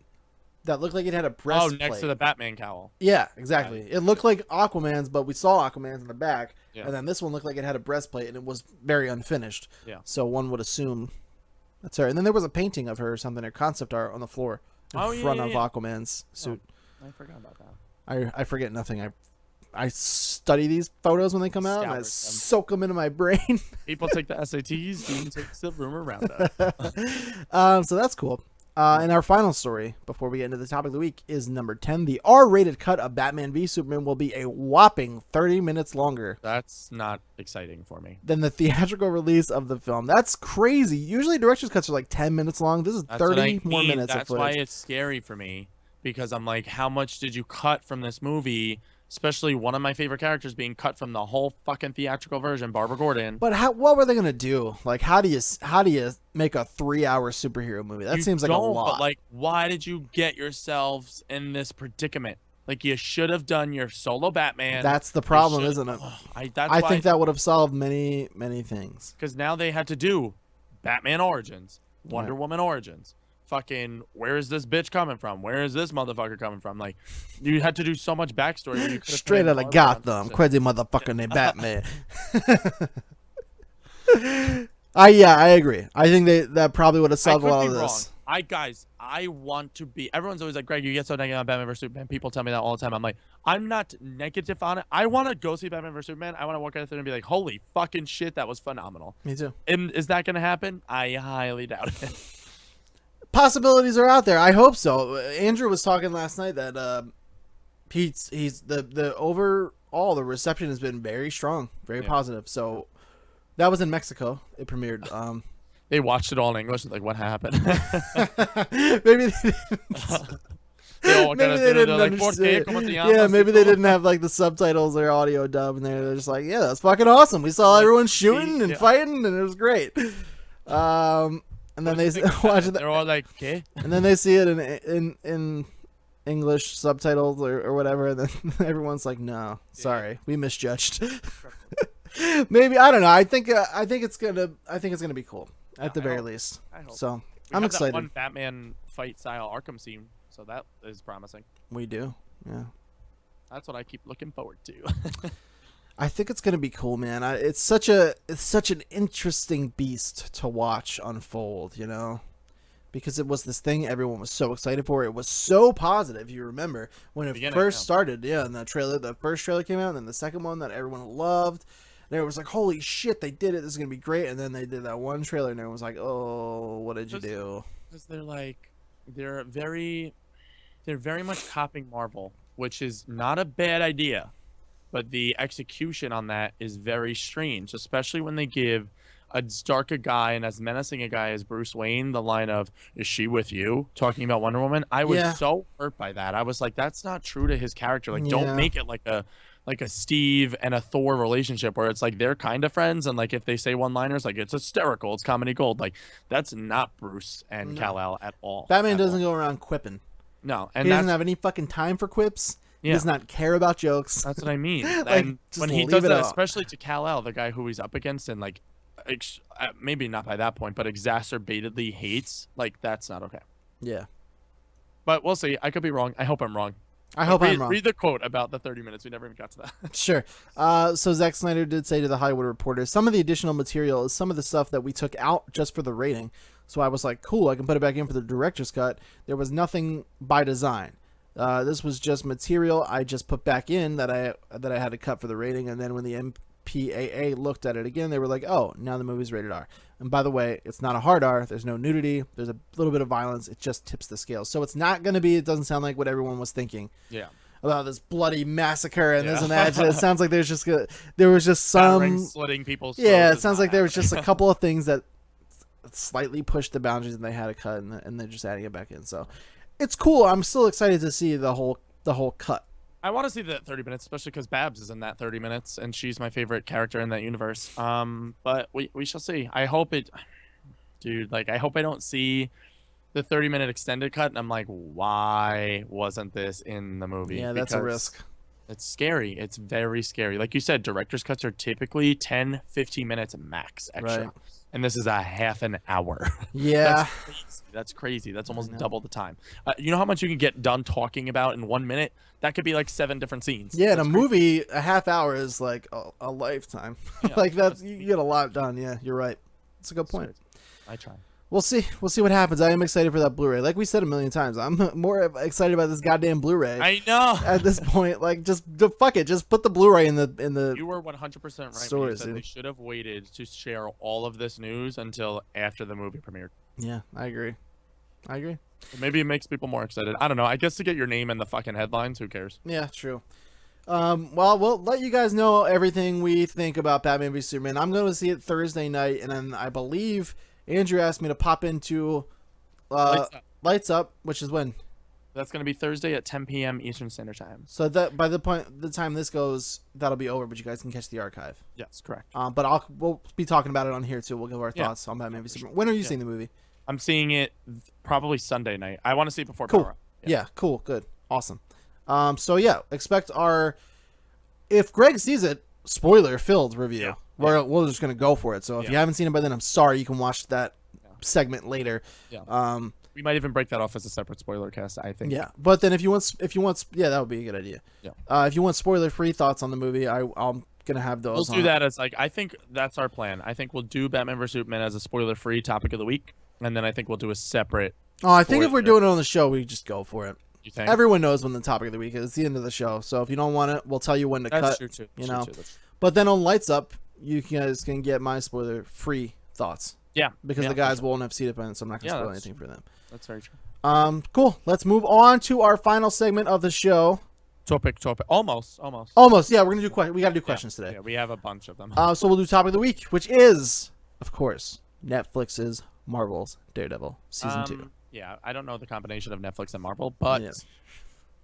that looked like it had a breastplate. Oh, next to the Batman cowl. Yeah, exactly. It looked like Aquaman's, but we saw Aquaman's in the back, Yeah. and then this one looked like it had a breastplate, and it was very unfinished. Yeah. So one would assume that's her. And then there was a painting of her or something, or concept art on the floor in front of Aquaman's suit. I forgot about that. I forget nothing. I study these photos when they come out, and I soak them into my brain. People take the SATs, Dean takes the rumor roundup. So that's cool. And our final story, before we get into the topic of the week, is number 10. The R-rated cut of Batman v Superman will be a whopping 30 minutes longer. That's not exciting for me. Than the theatrical release of the film. That's crazy. Usually director's cuts are like 10 minutes long. This is 30 more minutes of footage. That's why it's scary for me, because I'm like, how much did you cut from this movie? Especially one of my favorite characters being cut from the whole fucking theatrical version, Barbara Gordon. But what were they gonna do? Like, how do you make a 3-hour superhero movie? That seems like a lot. But like, why did you get yourselves in this predicament? Like, you should have done your solo Batman. That's the problem, isn't it? I think that would have solved many, many things. Because now they had to do Batman Origins, Wonder Woman Origins. Fucking, where is this bitch coming from? Where is this motherfucker coming from? Like, you had to do so much backstory. When you straight out of Gotham, crazy motherfucker named Batman. Yeah, I agree. I think that probably would have solved a lot of this. Guys, I want to be. Everyone's always like, Greg, you get so negative on Batman vs Superman. People tell me that all the time. I'm like, I'm not negative on it. I want to go see Batman vs Superman. I want to walk out there and be like, holy fucking shit, that was phenomenal. Me too. And is that gonna happen? I highly doubt it. Possibilities are out there. I hope so. Andrew was talking last night that he's the overall the reception has been very strong, very positive. So that was in Mexico. It premiered. They watched it all in English. Like, what happened? Maybe they didn't. Maybe they didn't understand. Yeah, maybe they didn't have like the subtitles or audio dub, and they're just like, yeah, that's fucking awesome. We saw everyone shooting and fighting, and it was great. And then they watch it. They're all like, okay. And then they see it in English subtitles or whatever, and then everyone's like, no, sorry, we misjudged. Maybe, I don't know. I think it's gonna be cool at the very least. I hope. So We I'm have excited. That one Batman fight style Arkham scene, so that is promising. We do, yeah. That's what I keep looking forward to. I think it's gonna be cool, man. It's such an interesting beast to watch unfold, you know, because it was this thing everyone was so excited for. It was so positive. You remember when it first started, and the first trailer came out, and then the second one that everyone loved. And it was like, holy shit, they did it. This is going to be great. And then they did that one trailer, and everyone was like, oh, what did you do? Because they're very much copying Marvel, which is not a bad idea. But the execution on that is very strange, especially when they give as dark a guy and as menacing a guy as Bruce Wayne the line of, is she with you? Talking about Wonder Woman. I was so hurt by that. I was like, that's not true to his character. Like, don't make it like a Steve and a Thor relationship where it's like they're kind of friends, and like if they say one-liners, like it's hysterical, it's comedy gold. Like, that's not Bruce and Kal-El at all. Batman doesn't go around quipping. No, and he doesn't have any fucking time for quips. He does not care about jokes. That's what I mean. Like, and when he does that, especially to Kal-El, the guy who he's up against, and like maybe not by that point, but exacerbatedly hates, like, that's not okay. Yeah. But we'll see. I could be wrong. I hope I'm wrong. I'm wrong. Read the quote about the 30 minutes. We never even got to that. Sure. So Zack Snyder did say to the Hollywood Reporter, some of the additional material is some of the stuff that we took out just for the rating. So I was like, cool, I can put it back in for the director's cut. There was nothing by design. This was just material I just put back in that I had to cut for the rating. And then when the MPAA looked at it again, they were like, oh, now the movie's rated R. And by the way, it's not a hard R. There's no nudity. There's a little bit of violence. It just tips the scale. So it's not going to be, it doesn't sound like what everyone was thinking. Yeah. About this bloody massacre and this and that. It sounds like there was just some slitting people's it sounds like there was just a couple of things that slightly pushed the boundaries and they had to cut, and they're just adding it back in. So it's cool. I'm still excited to see the whole cut. I want to see that 30 minutes, especially because Babs is in that 30 minutes, and she's my favorite character in that universe. But we shall see. I hope it, dude. Like, I hope I don't see the 30-minute extended cut, and I'm like, why wasn't this in the movie? Yeah, that's a risk. It's scary. It's very scary. Like you said, director's cuts are typically 10, 15 minutes max extra. Right. And this is a half an hour. Yeah. That's crazy. That's almost double the time. You know how much you can get done talking about in 1 minute? That could be like 7 different scenes. Yeah, in a movie, a half hour is like a lifetime. Yeah, like you get a lot done. Yeah, you're right. It's a good point. I try. We'll see. We'll see what happens. I am excited for that Blu-ray. Like we said a million times, I'm more excited about this goddamn Blu-ray. I know. At this point, like, just fuck it. Just put the Blu-ray in the. You were 100% right. Stores, when you said they should have waited to share all of this news until after the movie premiered. Yeah, I agree. Maybe it makes people more excited. I don't know. I guess to get your name in the fucking headlines, who cares? Yeah, true. Well, we'll let you guys know everything we think about Batman v Superman. I'm going to see it Thursday night, and then I believe Andrew asked me to pop into Lights Up, which is when? That's going to be Thursday at 10 p.m. Eastern Standard Time. So that by the time this goes, that'll be over, but you guys can catch the archive. Yes, correct. But we'll be talking about it on here too. We'll give our thoughts on Batman v Superman. When are you seeing the movie? I'm seeing it probably Sunday night. I want to see it before Cool. Power Up. Yeah, cool, good, awesome. So yeah, expect if Greg sees it, spoiler-filled review. Yeah. We're just gonna go for it. So if you haven't seen it by then, I'm sorry. You can watch that segment later. Yeah. We might even break that off as a separate spoiler cast, I think. Yeah, but then if you want, that would be a good idea. Yeah. If you want spoiler-free thoughts on the movie, I'm gonna have those. We'll do that as I think that's our plan. I think we'll do Batman vs Superman as a spoiler-free topic of the week, and then I think we'll do a separate Oh, I think if we're doing it on the show, we just go for it. You think? Everyone knows when the topic of the week is. It's the end of the show. So if you don't want it, we'll tell you when to cut. That's true too. You know. But then on Lights Up, you guys can get my spoiler-free thoughts. Yeah. Because the guys won't have seen it, so I'm not going to spoil anything for them. That's very true. Cool. Let's move on to our final segment of the show. Topic. Almost. Yeah, we're gonna do. We got to do questions today. Yeah, we have a bunch of them. So we'll do topic of the week, which is, of course, Netflix's Marvel's Daredevil season 2. Yeah, I don't know the combination of Netflix and Marvel, but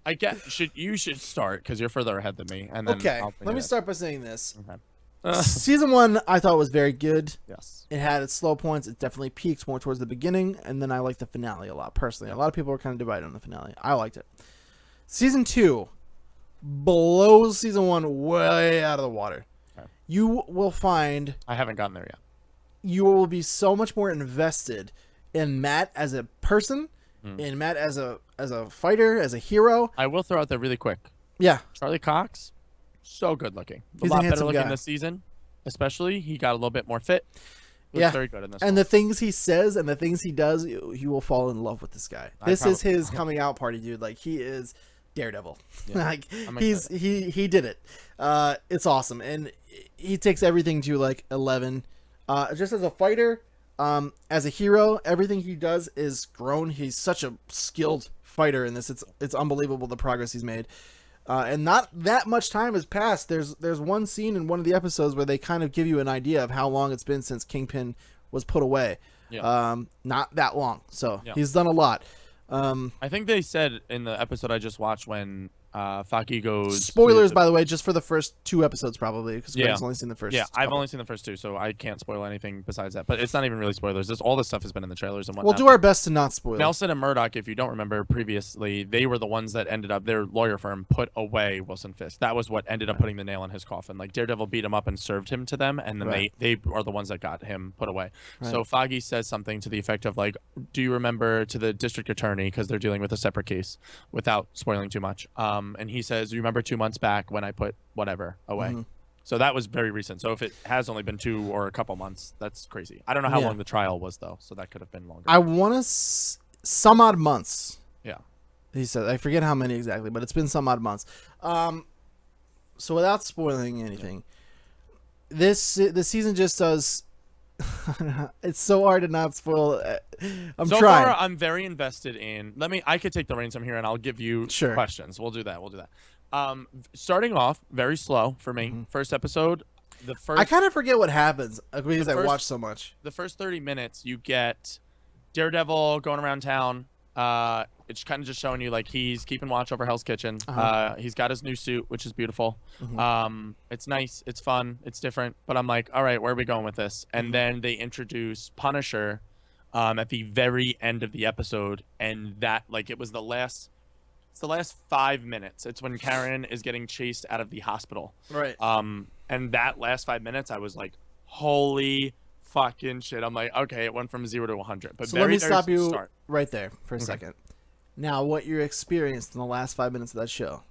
I get you should start because you're further ahead than me. And then let me start by saying this. Okay. Season 1, I thought was very good. Yes. It had its slow points. It definitely peaks more towards the beginning, and then I liked the finale a lot personally. A lot of people were kind of divided on the finale. I liked it. Season 2 blows season 1 way out of the water. Okay. You will find I haven't gotten there yet. You will be so much more invested in Matt as a person, in Matt as a fighter, as a hero. I will throw out there really quick. Yeah. Charlie Cox, so good looking. He's a lot a better looking guy. this season, especially. He got a little bit more fit. Looks very good in this one. The things he says and the things he does, you will fall in love with this guy. This is his coming out party, dude. Like, he is Daredevil. Yeah, like he did it. It's awesome, and he takes everything to like 11. Just as a fighter, as a hero, everything he does is grown. He's such a skilled fighter in this. It's unbelievable the progress he's made. And not that much time has passed. There's one scene in one of the episodes where they kind of give you an idea of how long it's been since Kingpin was put away. Yeah. Not that long. So he's done a lot. I think they said in the episode I just watched when Faki goes. Spoilers, by the way, just for the first 2 episodes, probably, because Greg's only seen the first. Yeah, I've only seen the first 2, so I can't spoil anything besides that. But it's not even really spoilers. All this stuff has been in the trailers and whatnot. We'll do our best to not spoil. Nelson and Murdoch, if you don't remember previously, they were the ones that ended up, their lawyer firm put away Wilson Fisk. That was what ended up putting the nail in his coffin. Like, Daredevil beat him up and served him to them, and then they are the ones that got him put away. So Foggy says something to the effect of, like, do you remember, to the district attorney, because they're dealing with a separate case, without spoiling too much. And he says, you remember 2 months back when I put whatever away. So that was very recent. So if it has only been 2 or a couple months, that's crazy. I don't know how long the trial was, though, so that could have been longer. I want to some odd months. Yeah. He said, I forget how many exactly, but it's been some odd months. So without spoiling anything, the season just does. It's so hard to not spoil. I'm so trying. Far, I'm very invested in. I could take the reins from here, and I'll give you questions. We'll do that. Starting off very slow for me. First episode, I kind of forget what happens because I watch so much. The first 30 minutes, you get Daredevil going around town. It's kind of just showing you like he's keeping watch over Hell's Kitchen. He's got his new suit, which is beautiful. It's nice, it's fun, it's different. But I'm like, all right, where are we going with this? And then they introduce Punisher at the very end of the episode, and that it was the last 5 minutes. It's when Karen is getting chased out of the hospital. Right. And that last 5 minutes, I was like, holy fucking shit. I'm like, okay, it went from 0 to 100. But so let me stop you right there for a second. Now, what you experienced in the last 5 minutes of that show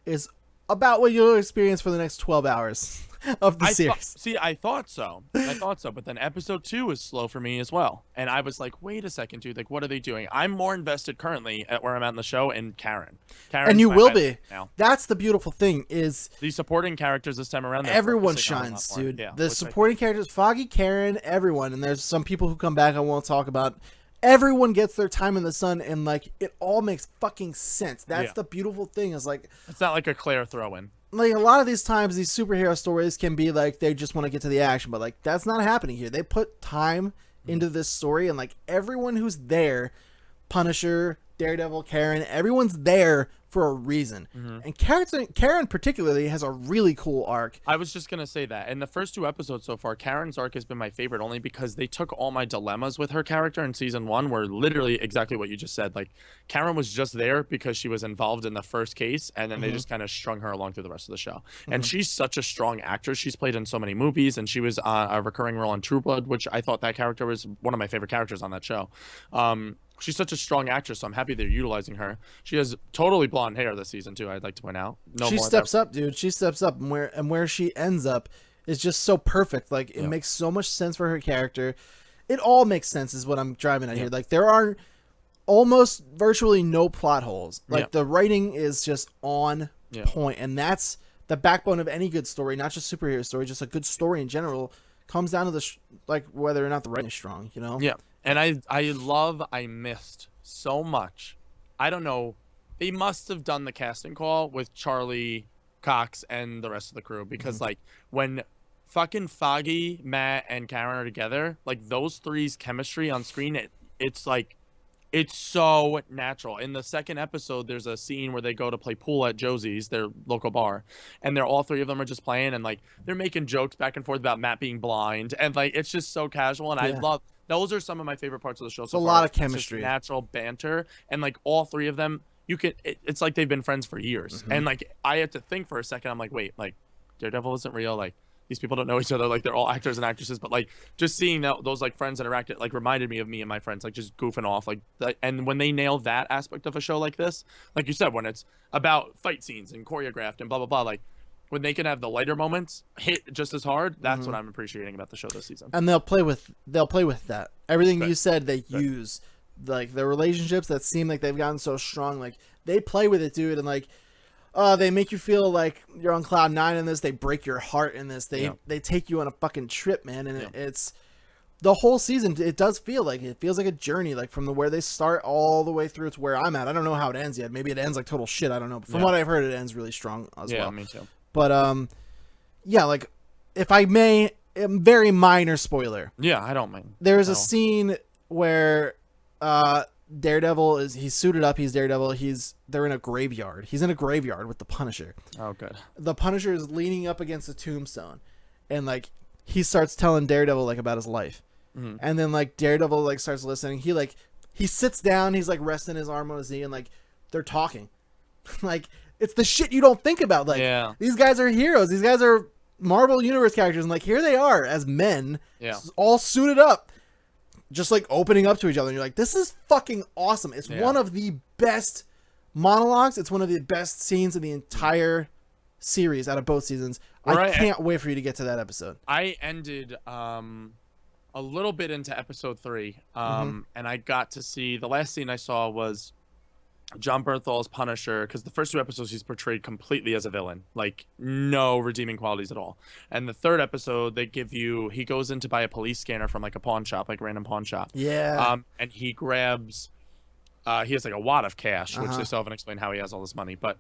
is about what you'll experience for the next 12 hours of the series. I thought so. But then episode 2 was slow for me as well. And I was like, wait a second, dude. Like, what are they doing? I'm more invested currently at where I'm at in the show in Karen. And you will be. Now. That's the beautiful thing is the supporting characters this time around. Everyone shines, dude. Yeah, the supporting characters, Foggy, Karen, everyone. And there's some people who come back I won't talk about. Everyone gets their time in the sun, and it all makes fucking sense. That's the beautiful thing. Is it's not like a Claire throw-in. Like a lot of these times, these superhero stories can be like they just want to get to the action, but that's not happening here. They put time into this story, and everyone who's there, Punisher, Daredevil, Karen, everyone's there for a reason. And Karen particularly has a really cool arc. I was just gonna say that in the first 2 episodes so far, Karen's arc has been my favorite only because they took all my dilemmas with her character in season 1 were literally exactly what you just said. Like, Karen was just there because she was involved in the first case, and then they just kind of strung her along through the rest of the show. And she's such a strong actress. She's played in so many movies, and she was a recurring role in True Blood, which I thought that character was one of my favorite characters on that show. She's such a strong actress, so I'm happy they're utilizing her. She has totally blonde hair this season too. I'd like to point out. She steps up, dude. She steps up, and where she ends up is just so perfect. It makes so much sense for her character. It all makes sense, is what I'm driving at here. almost virtually no plot holes. Like the writing is just on point, and that's the backbone of any good story, not just superhero story, just a good story in general. Comes down to the like whether or not the writing is strong, you know. Yeah, and I missed so much. I don't know. They must have done the casting call with Charlie Cox and the rest of the crew because like when fucking Foggy, Matt, and Karen are together, like those three's chemistry on screen, it's like it's so natural. In the second episode, there's a scene where they go to play pool at Josie's, their local bar, and they're all three of them are just playing and like they're making jokes back and forth about Matt being blind, and like it's just so casual. And I love those are some of my favorite parts of the show. So a lot of chemistry, natural banter, and like all three of them, you can. It's like they've been friends for years. And like I had to think for a second. I'm like, wait, like Daredevil isn't real, like. These people don't know each other, like they're all actors and actresses, but like just seeing those like friends interacted like reminded me of me and my friends like just goofing off like that. And when they nail that aspect of a show like this, like you said, when it's about fight scenes and choreographed and blah blah blah, like when they can have the lighter moments hit just as hard, that's what I'm appreciating about the show this season. And they'll play with that. Everything you said they use, like the relationships that seem like they've gotten so strong, like they play with it, dude, and like they make you feel like you're on cloud nine in this. They break your heart in this. They take you on a fucking trip, man. And it's the whole season. It does feel like a journey, like from where they start all the way through to where I'm at. I don't know how it ends yet. Maybe it ends like total shit. I don't know. But from what I've heard, it ends really strong as well. Yeah, me too. But yeah, like if I may, a very minor spoiler. Yeah, I don't mind. There's a scene where Daredevil he's suited up. He's Daredevil. They're in a graveyard. He's in a graveyard with the Punisher. Oh, good. The Punisher is leaning up against a tombstone, and like he starts telling Daredevil like about his life, and then like Daredevil like starts listening. He sits down. He's like resting his arm on his knee, and like they're talking. Like it's the shit you don't think about. Like these guys are heroes. These guys are Marvel Universe characters, and like here they are as men, all suited up. Just like opening up to each other, and you're like, this is fucking awesome. It's one of the best monologues. It's one of the best scenes in the entire series out of both seasons. I can't wait for you to get to that episode. I ended a little bit into episode 3, and I got to see the last scene I saw was John Bernthal's Punisher, because the first 2 episodes he's portrayed completely as a villain, like no redeeming qualities at all. And the 3rd episode he goes in to buy a police scanner from like a pawn shop, like a random pawn shop. Yeah. And he grabs he has like a wad of cash, which they still haven't explained how he has all this money, but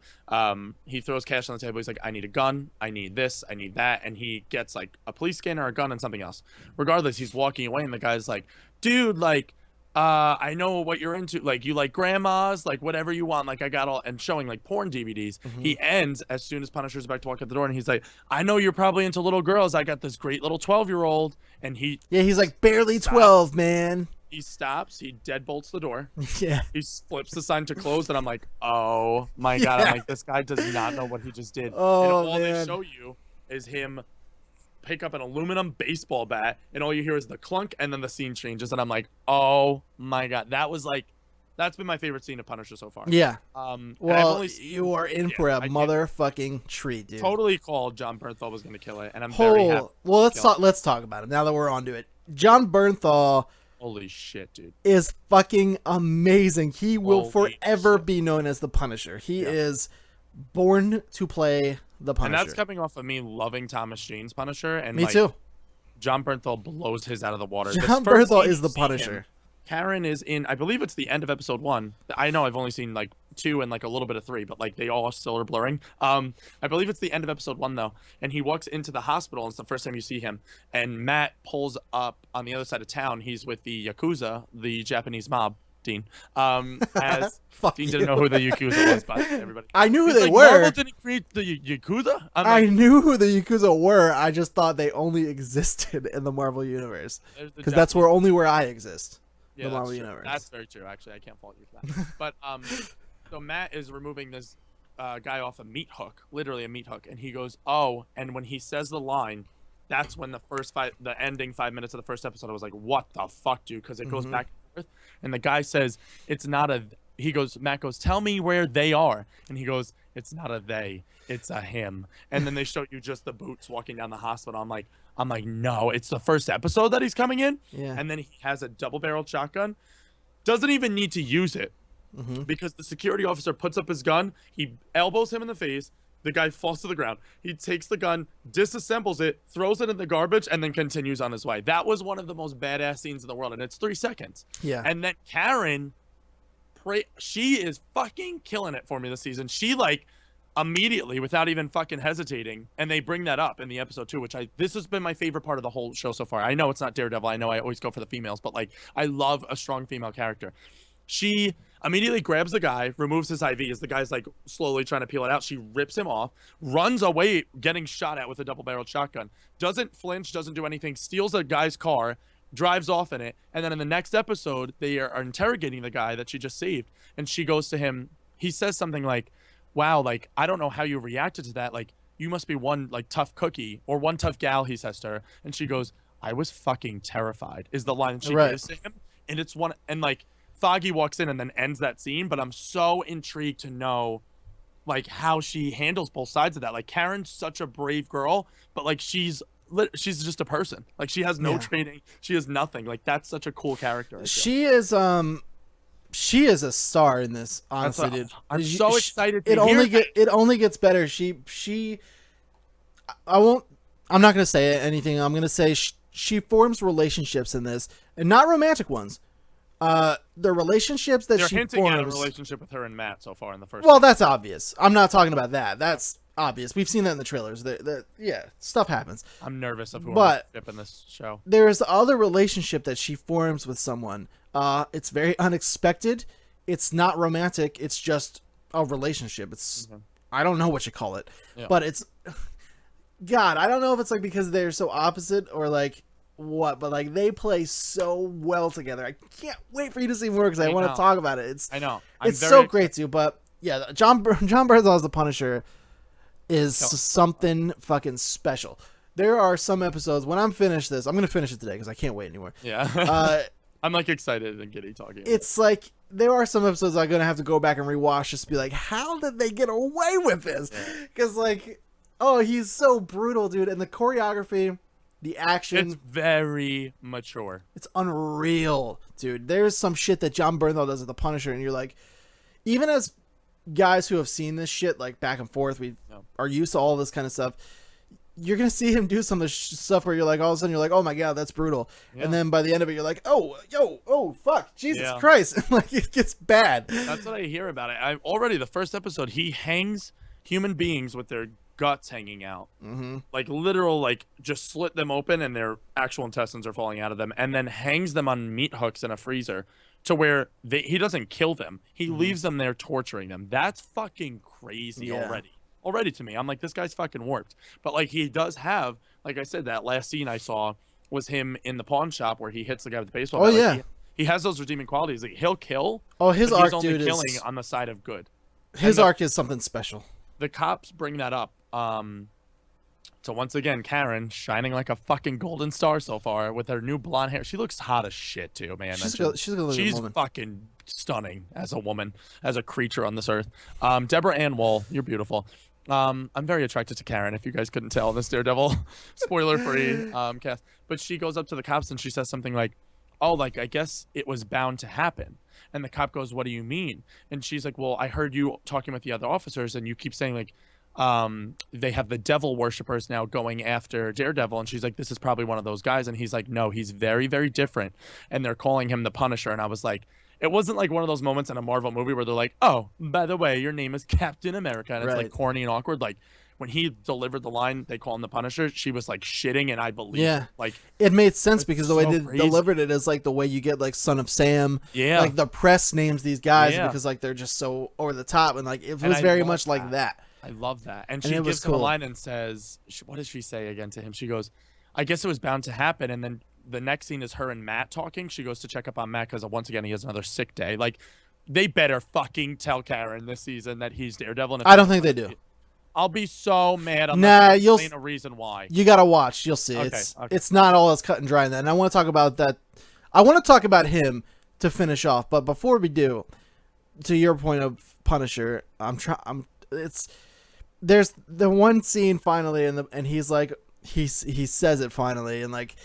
he throws cash on the table. He's like, I need a gun, I need this, I need that, and he gets like a police scanner, a gun, and something else. Regardless, he's walking away, and the guy's like, dude, like I know what you're into, like you like grandmas, like whatever you want, like I got all, and showing like porn DVDs. He ends as soon as Punisher's about to walk out the door, and he's like, I know you're probably into little girls, I got this great little 12-year-old, and he's like barely 12, man. He stops, he deadbolts the door, he flips the sign to close, and I'm like, oh my god, I'm like, this guy does not know what he just did. Oh, and all man. they show you is him pick up an aluminum baseball bat, and all you hear is the clunk, and then the scene changes, and I'm like, oh my god, that's been my favorite scene of Punisher so far. Yeah. Well, you are in for a motherfucking treat, dude. Totally called John Bernthal was going to kill it, and I'm very happy. Well, let's talk about it now that we're onto it. John Bernthal. Holy shit, dude. Is fucking amazing. He will forever be known as the Punisher. He is born to play the Punisher. And that's coming off of me loving Thomas Jane's Punisher. And me too. John Bernthal blows his out of the water. John Bernthal is the Punisher. Karen is in, I believe it's the end of episode 1. I know I've only seen like 2 and like a little bit of 3, but like they all still are blurring. I believe it's the end of episode 1 though. And he walks into the hospital, and it's the first time you see him. And Matt pulls up on the other side of town. He's with the Yakuza, the Japanese mob. Dean. Dean didn't know who the Yakuza was, but everybody. I knew who they like, were. Marvel didn't create the Yakuza? I knew who the Yakuza were. I just thought they only existed in the Marvel Universe. Because that's only where I exist. Yeah, the Marvel Universe. That's very true. Actually, I can't fault you for that. But so Matt is removing this guy off a meat hook, literally a meat hook, and he goes, "Oh!" And when he says the line, that's when the ending 5 minutes of the first episode, I was like, "What the fuck, dude?" Because it goes back and forth, and the guy says, "It's not a." Matt goes, "Tell me where they are," and he goes, "It's not a they, it's a him." And then they show you just the boots walking down the hospital. I'm like, no, it's the first episode that he's coming in. Yeah. And then he has a double-barreled shotgun. doesn't even need to use it because the security officer puts up his gun, he elbows him in the face, the guy falls to the ground. He takes the gun, disassembles it, throws it in the garbage, and then continues on his way. That was one of the most badass scenes in the world, and it's 3 seconds. Yeah. And then Karen, she is fucking killing it for me this season. She, like, immediately, without even fucking hesitating, and they bring that up in the episode too, which this has been my favorite part of the whole show so far. I know it's not Daredevil. I know I always go for the females, but, like, I love a strong female character. She immediately grabs the guy, removes his IV as the guy's, like, slowly trying to peel it out. She rips him off, runs away, getting shot at with a double-barreled shotgun. Doesn't flinch, doesn't do anything, steals a guy's car, drives off in it, and then in the next episode, they are interrogating the guy that she just saved, and she goes to him. He says something like, wow, like, I don't know how you reacted to that. Like, you must be one, like, tough cookie or one tough gal, he says to her. And she goes, I was fucking terrified, is the line she gives to him. And it's one, and, like, Foggy walks in and then ends that scene, but I'm so intrigued to know, like, how she handles both sides of that. Like, Karen's such a brave girl, but, like, she's just a person. Like, she has no training. She has nothing. Like, that's such a cool character. She is a star in this, honestly, dude. I'm so excited to it only gets better. I'm not going to say anything. I'm going to say she forms relationships in this, and not romantic ones. The relationships that They're she hinting forms. at a relationship with her and Matt so far in the first. Well, that's obvious. I'm not talking about that. That's obvious. We've seen that in the trailers. Yeah, stuff happens. I'm nervous of who in this show. There's the other relationship that she forms with someone. It's very unexpected. It's not romantic. It's just a relationship. It's I don't know what you call it, but it's God. I don't know if it's like because they're so opposite or like what, but like they play so well together. I can't wait for you to see more because I want to talk about it. I know it's so great too. But yeah, John Bernthal as the Punisher is something fucking special. There are some episodes when I'm finished this. I'm gonna finish it today because I can't wait anymore. Yeah. I'm like excited and giddy talking. It's like there are some episodes I'm gonna have to go back and rewatch just to be like, how did they get away with this? Because like, oh, he's so brutal, dude, and the choreography, the action, it's very mature. It's unreal, dude. There's some shit that John Bernthal does with the Punisher, and you're like, even as guys who have seen this shit like back and forth, we are used to all this kind of stuff. You're going to see him do some of the stuff where you're like, all of a sudden you're like, oh my God, that's brutal. Yeah. And then by the end of it, you're like, oh, fuck, Jesus Christ. Like it gets bad. That's what I hear about it. Already the first episode, he hangs human beings with their guts hanging out. Like literal, like just slit them open and their actual intestines are falling out of them. And then hangs them on meat hooks in a freezer to where he doesn't kill them. He leaves them there torturing them. That's fucking crazy already to me. I'm like, this guy's fucking warped. But like he does have, like I said, that last scene I saw was him in the pawn shop where he hits the guy with the baseball bat. Yeah. He has those redeeming qualities. Like he'll kill. Oh, his arc, he's only dude, killing on the side of good. His arc is something special. The cops bring that up. So once again, Karen shining like a fucking golden star so far with her new blonde hair. She looks hot as shit too, man. She's fucking stunning as a woman, as a creature on this earth. Deborah Ann Woll, you're beautiful. I'm very attracted to Karen, if you guys couldn't tell in this Daredevil spoiler-free cast. But she goes up to the cops and she says something like, oh, like, I guess it was bound to happen. And the cop goes, what do you mean? And she's like, well, I heard you talking with the other officers and you keep saying like, they have the devil worshippers now going after Daredevil. And she's like, this is probably one of those guys. And he's like, no, he's very, very different. And they're calling him the Punisher. And I was like, it wasn't like one of those moments in a Marvel movie where they're like, oh, by the way, your name is Captain America. And it's like corny and awkward. Like when he delivered the line, they call him the Punisher. She was like shitting. And I believe like it made sense because the way they delivered it is like the way you get like Son of Sam. Yeah. Like the press names these guys because like they're just so over the top. And like it was very much like that. I love that. And she gives him a line and says, what does she say again to him? She goes, I guess it was bound to happen. And then the next scene is her and Matt talking. She goes to check up on Matt because once again, he has another sick day. Like, they better fucking tell Karen this season that he's Daredevil. And I don't think they do. I'll be so mad. You'll explain a reason why. You got to watch. You'll see. Okay, it's not all as cut and dry in that. And I want to talk about that. I want to talk about him to finish off. But before we do, to your point of Punisher, there's the one scene finally and he's like, he says it finally. And like,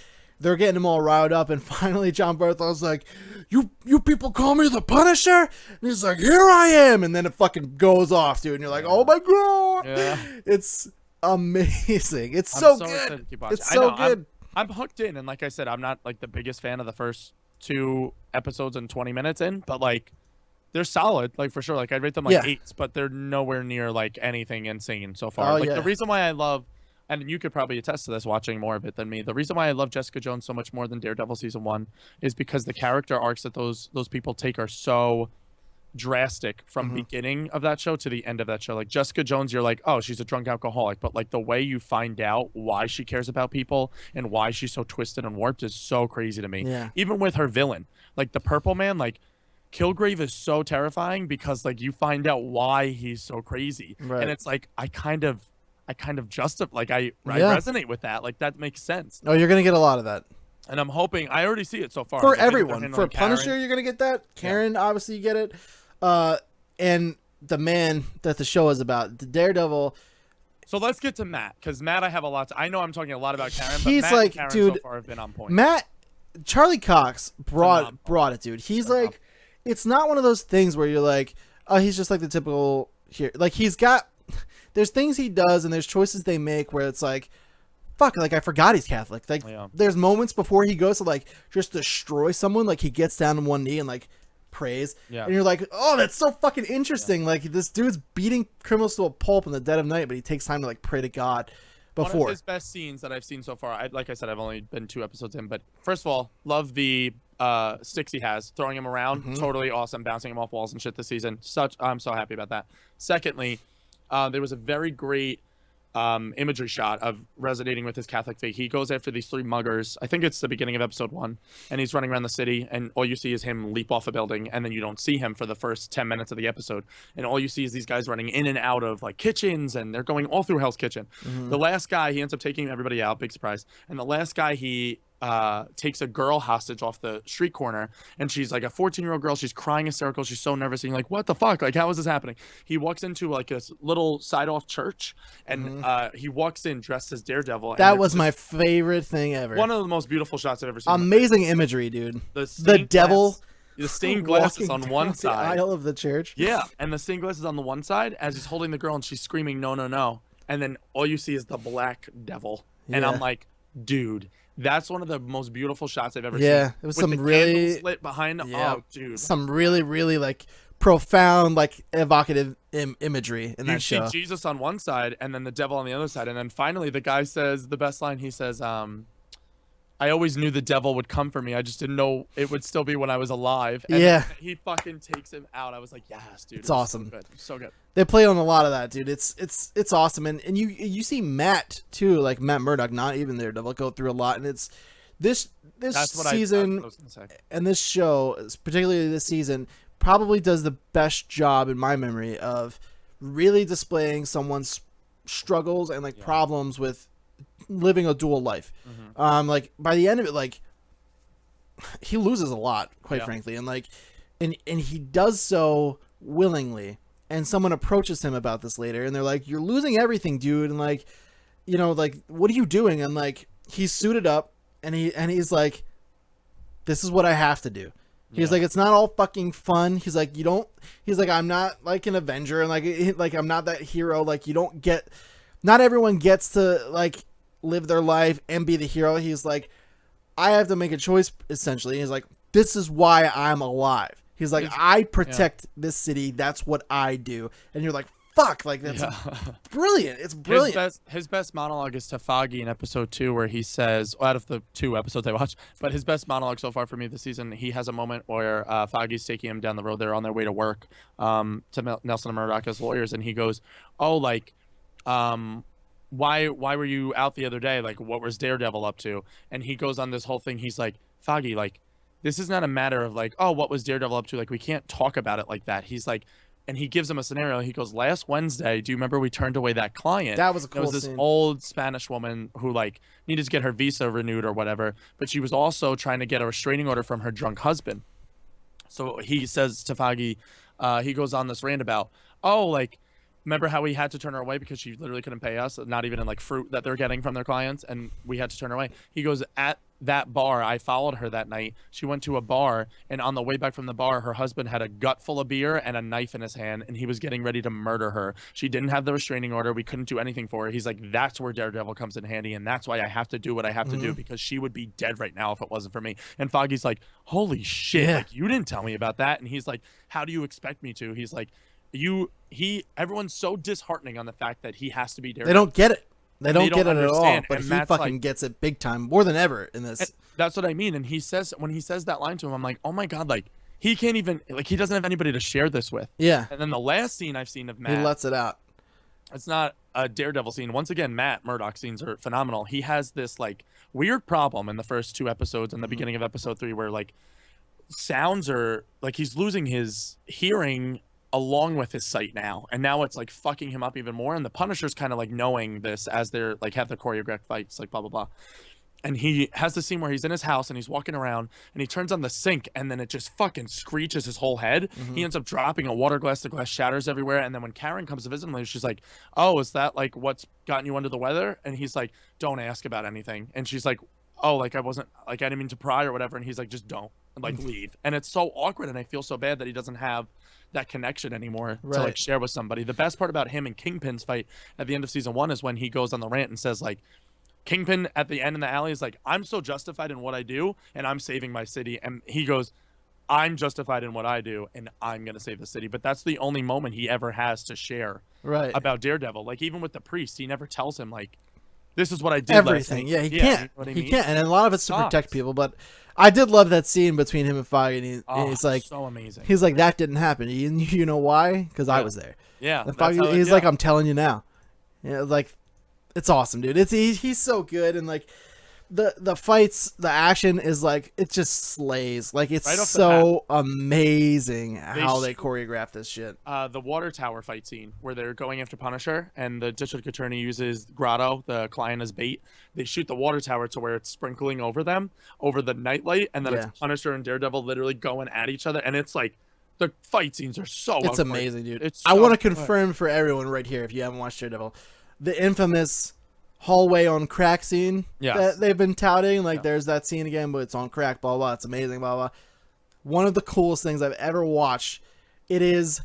they're getting him all riled up, and finally John Berthold's like, you people call me the Punisher? And he's like, here I am, and then it fucking goes off, dude, and you're like, oh my god. Yeah. It's amazing. It's so good. It's so good. I'm hooked in, and like I said, I'm not like the biggest fan of the first 2 episodes and 20 minutes in, but like they're solid, like for sure. Like I'd rate them like 8s, but they're nowhere near like anything insane so far. The reason why I love, and you could probably attest to this watching more of it than me, the reason why I love Jessica Jones so much more than Daredevil season 1 is because the character arcs that those people take are so drastic from beginning of that show to the end of that show. Like Jessica Jones, you're like, oh, she's a drunk alcoholic, but like the way you find out why she cares about people and why she's so twisted and warped is so crazy to me. Yeah. Even with her villain, like the Purple Man, like Kilgrave is so terrifying because like you find out why he's so crazy, and it's like I kind of justify, like I resonate with that. Like that makes sense. Oh, you're gonna get a lot of that. And I'm hoping, I already see it so far. For everyone. For Punisher, you're going to get that. Karen, obviously, you get it. And the man that the show is about, the Daredevil. So let's get to Matt, because Matt, I have a lot to, I know I'm talking a lot about Karen, but he's Matt like, and Karen dude, so far have been on point. Charlie Cox brought it, dude. He's like, it's not one of those things where you're like, oh, he's just like the typical here. Like there's things he does and there's choices they make where it's like, fuck, like I forgot he's Catholic. Like there's moments before he goes to like just destroy someone, like he gets down on one knee and like prays, and you're like, oh, that's so fucking interesting. Like this dude's beating criminals to a pulp in the dead of night, but he takes time to like pray to God. Before one of his best scenes that I've seen so far, like I said, I've only been 2 episodes in, but first of all, love the sticks he has, throwing him around, totally awesome, bouncing him off walls and shit this season. I'm so happy about that. Secondly, there was a very great imagery shot of resonating with his Catholic faith. He goes after these 3 muggers. I think it's the beginning of episode 1, and he's running around the city, and all you see is him leap off a building, and then you don't see him for the first 10 minutes of the episode, and all you see is these guys running in and out of like kitchens, and they're going all through Hell's Kitchen. The last guy, he ends up taking everybody out, big surprise, and the last guy, he takes a girl hostage off the street corner, and she's like a 14-year-old girl. She's crying hysterical. She's so nervous, and you're like, what the fuck? Like, how is this happening? He walks into like this little side-off church, and he walks in dressed as Daredevil. That was my favorite thing ever. One of the most beautiful shots I've ever seen. Amazing imagery, dude. The devil. The stained glass is on one side. The aisle of the church. Yeah, and the stained glass is on the one side as he's holding the girl, and she's screaming, no, no, no. And then all you see is the black devil. And I'm like, dude, that's one of the most beautiful shots I've ever seen. Yeah, it was some really lit behind. Oh, dude, some really, really like profound, like evocative imagery in that show. You see Jesus on one side, and then the devil on the other side, and then finally the guy says the best line. He says, I always knew the devil would come for me. I just didn't know it would still be when I was alive. And he fucking takes him out. I was like, yes, dude. It's awesome. So good. So good. They play on a lot of that, dude. It's awesome. And you see Matt too, like Matt Murdock, not even Daredevil, go through a lot. And it's this season and this show, particularly this season, probably does the best job in my memory of really displaying someone's struggles and like problems with living a dual life. Like by the end of it, like he loses a lot, quite frankly, and like and he does so willingly, and someone approaches him about this later, and they're like, you're losing everything, dude, and like, you know, like, what are you doing? And like, he's suited up, and he's like, this is what I have to do. He's like, it's not all fucking fun. He's like, I'm not like an Avenger, and like I'm not that hero. Like, not everyone gets to like live their life and be the hero. He's like, I have to make a choice, essentially. He's like, this is why I'm alive. He's like, I protect this city. That's what I do. And you're like, fuck, like that's brilliant. It's brilliant. His best monologue is to Foggy in episode 2, where he says, out of the 2 episodes I watched, but his best monologue so far for me this season, he has a moment where Foggy's taking him down the road. They're on their way to work, to Nelson and Murdoch as lawyers, and he goes, oh, like, why were you out the other day? Like, what was Daredevil up to? And he goes on this whole thing. He's like, Foggy, like, this is not a matter of like, oh, what was Daredevil up to? Like, we can't talk about it like that. He's like, and he gives him a scenario. He goes, last Wednesday, do you remember we turned away that client? That was a cool scene. There was this old Spanish woman who like needed to get her visa renewed or whatever, but she was also trying to get a restraining order from her drunk husband. So he says to Foggy, he goes on this rant about, oh, like, remember how we had to turn her away because she literally couldn't pay us, not even in like fruit that they're getting from their clients, and we had to turn her away. He goes, at that bar, I followed her that night. She went to a bar, and on the way back from the bar, her husband had a gut full of beer and a knife in his hand, and he was getting ready to murder her. She didn't have the restraining order. We couldn't do anything for her. He's like, that's where Daredevil comes in handy, and that's why I have to do what I have to do, because she would be dead right now if it wasn't for me. And Foggy's like, holy shit, like, you didn't tell me about that. And he's like, how do you expect me to? He's like, everyone's so disheartening on the fact that he has to be Daredevil. They don't get it. They don't get it at all, but and he Matt's fucking like, gets it big time, more than ever in this. That's what I mean. And when he says that line to him, I'm like, oh my God, like, he can't even, like, he doesn't have anybody to share this with. Yeah. And then the last scene I've seen of Matt, he lets it out. It's not a Daredevil scene. Once again, Matt Murdock scenes are phenomenal. He has this, like, weird problem in the first 2 episodes and the beginning of episode 3 where, like, sounds are, like, he's losing his hearing along with his sight now, and now it's like fucking him up even more. And the Punisher's kind of like knowing this as they're like have their choreographed fights, like blah blah blah. And he has the scene where he's in his house and he's walking around and he turns on the sink and then it just fucking screeches his whole head. He ends up dropping a water glass. The glass shatters everywhere. And then when Karen comes to visit him later, she's like, oh, is that like what's gotten you under the weather? And he's like, don't ask about anything. And she's like, oh, like I didn't mean to pry or whatever. And he's like, just don't, like, leave. And it's so awkward, and I feel so bad that he doesn't have that connection anymore to like share with somebody. The best part about him and Kingpin's fight at the end of season 1 is when he goes on the rant and says, like, Kingpin at the end in the alley is like, I'm so justified in what I do and I'm saving my city. And he goes, I'm justified in what I do and I'm going to save the city. But that's the only moment he ever has to share about Daredevil. Like, even with the priest, he never tells him, like, this is what I did. Everything. Yeah, he can't. You know what I mean? He can't. And a lot of it's to protect people. But I did love that scene between him and Foggy. And he's like, so amazing. He's like, that didn't happen. You know why? Because I was there. Yeah. And Foggy, he's like, I'm telling you now. Yeah, like, it's awesome, dude. He's so good. And like, the fights, the action is like, it just slays. Like, it's so amazing how they choreograph this shit. The water tower fight scene where they're going after Punisher and the district attorney uses Grotto, the client, as bait. They shoot the water tower to where it's sprinkling over them, over the nightlight, and then it's Punisher and Daredevil literally going at each other. And it's like, the fight scenes are so It's amazing, dude. I want to confirm for everyone right here, if you haven't watched Daredevil, the infamous hallway on crack scene that they've been touting. Like, there's that scene again, but it's on crack, blah, blah. It's amazing, blah, blah. One of the coolest things I've ever watched. It is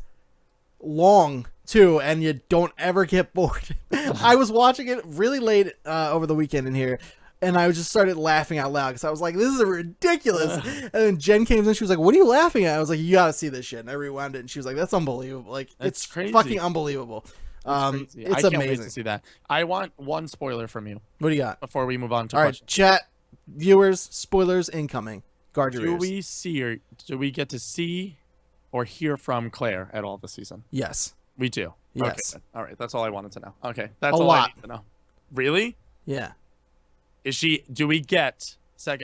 long, too, and you don't ever get bored. I was watching it really late over the weekend in here, and I just started laughing out loud because I was like, this is ridiculous. And then Jen came in, she was like, what are you laughing at? I was like, you got to see this shit. And I rewound it, and she was like, that's unbelievable. Like, it's crazy. Fucking unbelievable. It's I can't amazing. wait to see that. I want one spoiler from you. What do you got? Before we move on to questions. Chat, viewers, spoilers incoming. Guard your ears. Do we get to see or hear from Claire at all this season? Yes. We do? Yes. Okay. All right. That's all I wanted to know. Okay. That's all I need to know. Really? Yeah. Do we get...